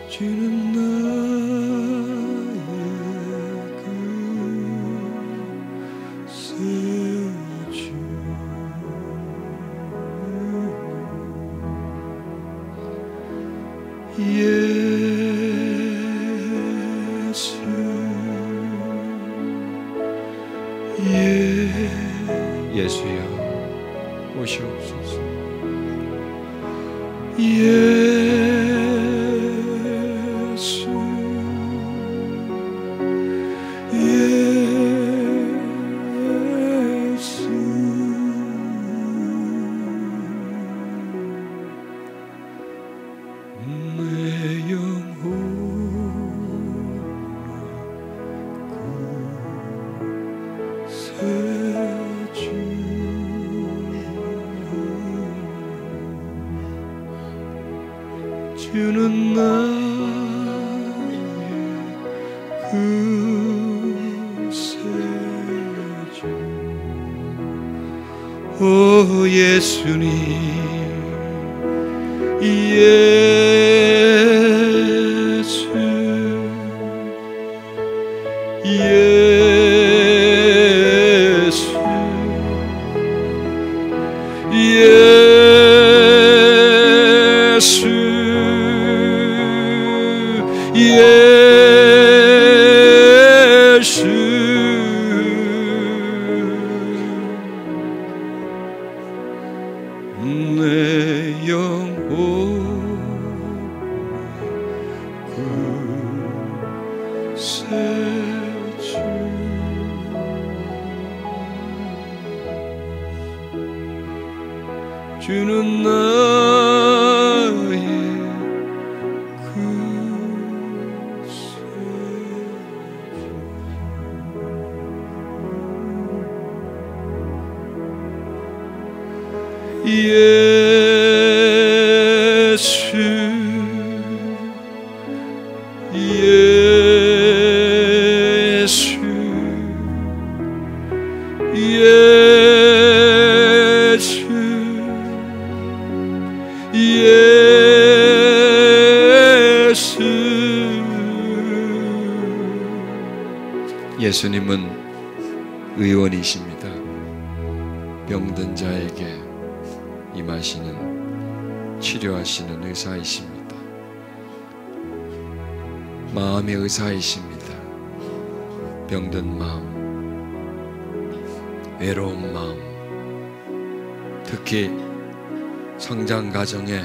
주는 나의 구세주 예수여 오시옵소서. 예수 오 예수님, 예수, 예수, 예수, 예수, 내 영혼 구세주, 주는 나의 구세주. 예수, 예수, 예수, 예수. 예수님은 의원이십니다. 병든 자에게 임하시는, 치료하시는 의사이십니다. 마음의 의사이십니다. 병든 마음, 외로운 마음, 특히 성장 과정에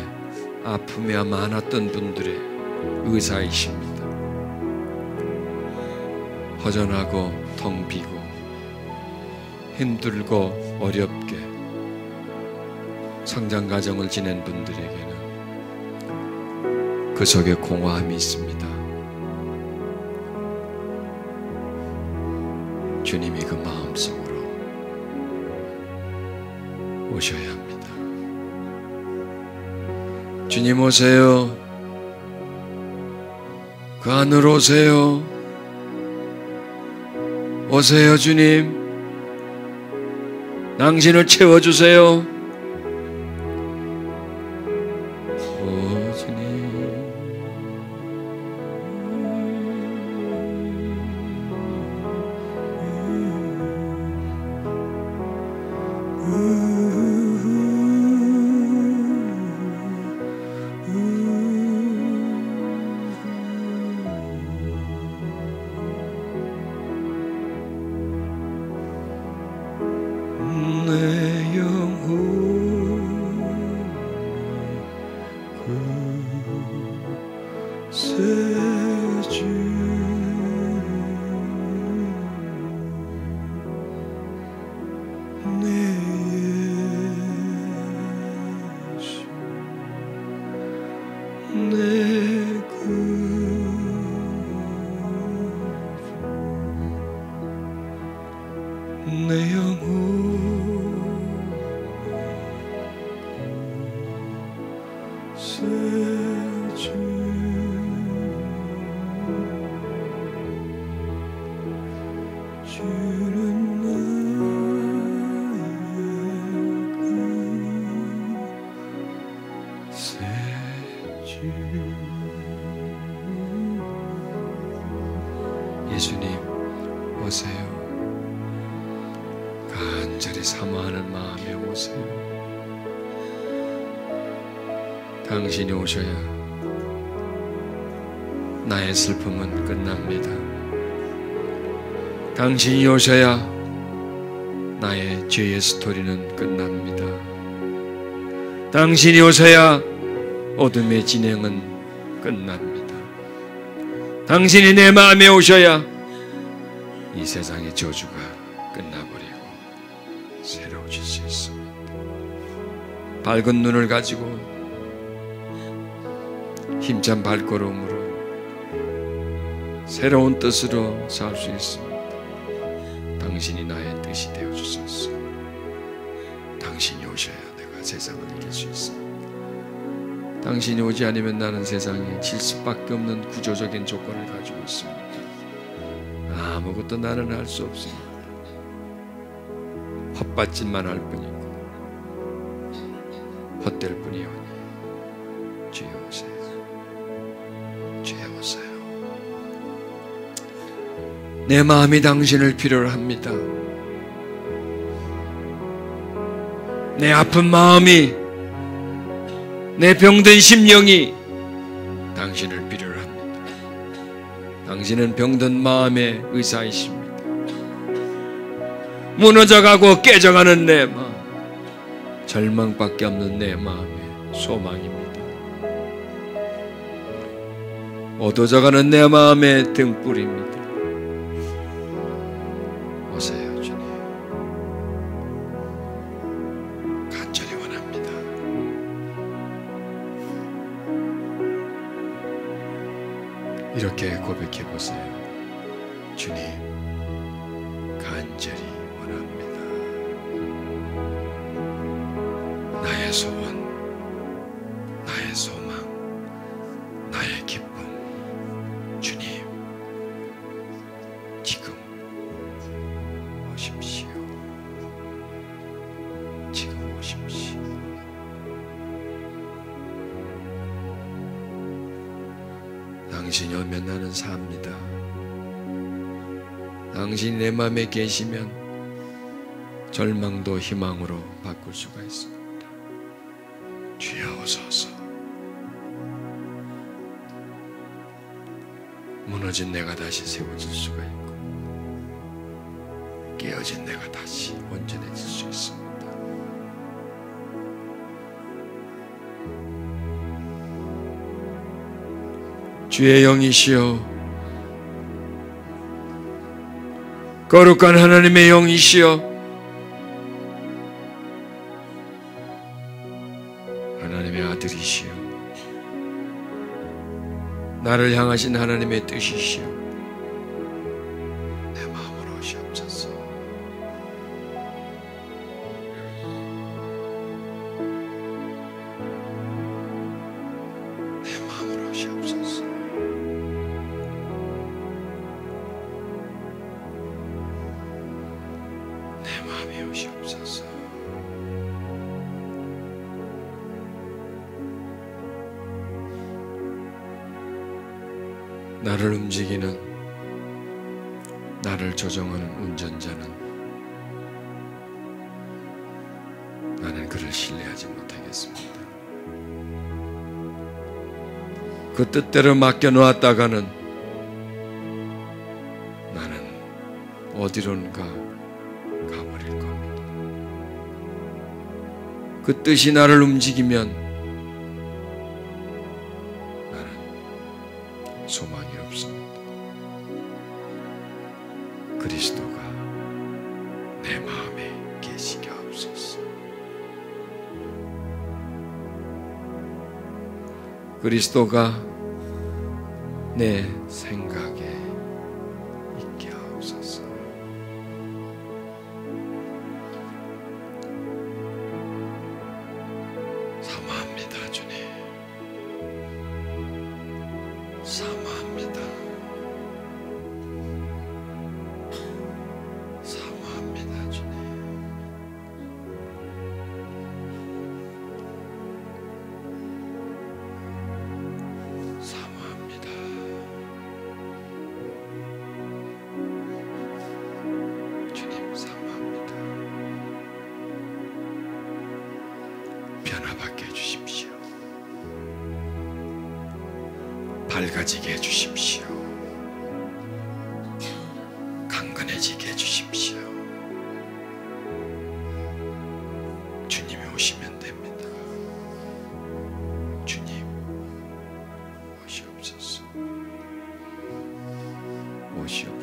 아픔이 많았던 분들의 의사이십니다. 허전하고 텅 비고 힘들고 어렵게 성장 과정을 지낸 분들에게는 그 속에 공허함이 있습니다. 주님이 그 마음속으로 오셔야 합니다. 주님 오세요. 그 안으로 오세요. 오세요 주님. 당신을 채워주세요. 내 영혼 구세주, 내 예수, 내 구주, 내 영혼 구세주. 주는 나의 구세주. 예수님 오세요. 간절히 사모하는 마음에 오세요. 당신이 오셔야 나의 슬픔은 끝납니다. 당신이 오셔야 나의 죄의 스토리는 끝납니다. 당신이 오셔야 어둠의 진행은 끝납니다. 당신이 내 마음에 오셔야 이 세상의 저주가 끝나버리고 새로워질 수 있습니다. 밝은 눈을 가지고 힘찬 발걸음으로 새로운 뜻으로 살 수 있습니다. 당신이 나의 뜻이 되어주소서. 당신이 오셔야 내가 세상을 이길 수 있습니다. 당신이 오지 않으면 나는 세상에 질 수밖에 없는 구조적인 조건을 가지고 있습니다. 아무것도 나는 할 수 없습니다. 헛받침만 할 뿐이고 헛될 뿐이오니 주여 오세요. 주여 오세요. 내 마음이 당신을 필요로 합니다. 내 아픈 마음이, 내 병든 심령이 당신을 필요로 합니다. 당신은 병든 마음의 의사이십니다. 무너져가고 깨져가는 내 마음, 절망밖에 없는 내 마음의 소망입니다. 어두워져가는 내 마음의 등불입니다. 오세요 주님. 간절히 원합니다. 이렇게 고백해 보세요. 주님, 간절히 원합니다. 나의 소원, 나의 소망, 나의 기쁨, 주님, 지금 오십시오. 지금 오십시오. 당신이 오면 나는 삽니다. 당신이 내 마음에 계시면 절망도 희망으로 바꿀 수가 있습니다. 주여 오소서. 무너진 내가 다시 세워질 수가 있고 깨어진 내가 다시 온전해질 수 있습니다. 주의 영이시여, 거룩한 하나님의 영이시여, 하나님의 아들이시여, 나를 향하신 하나님의 뜻이시여, 내 마음으로 오시옵소서. 내 마음으로 오시옵소서. 내 마음에 오시옵소서. 나를 움직이는, 나를 조정하는 운전자는 나는 그를 신뢰하지 못하겠습니다. 그 뜻대로 맡겨놓았다가는 나는 어디론가 가버릴 겁니다. 그 뜻이 나를 움직이면 나는 소망이 없습니다. 그리스도가 내 마음에 계시게 하옵소서. 그리스도가 내 생각에 있게 하옵소서. 사모합니다 주님. 사모합니다. 사모합니다 주님. 사모합니다. 주님 사모합니다. 변화받게 해주십시오. 밝아지게 해주십시오. 강건해지게 해주십시오. 주님이 오시면 됩니다. 주님 오시옵소서. 오시옵소서.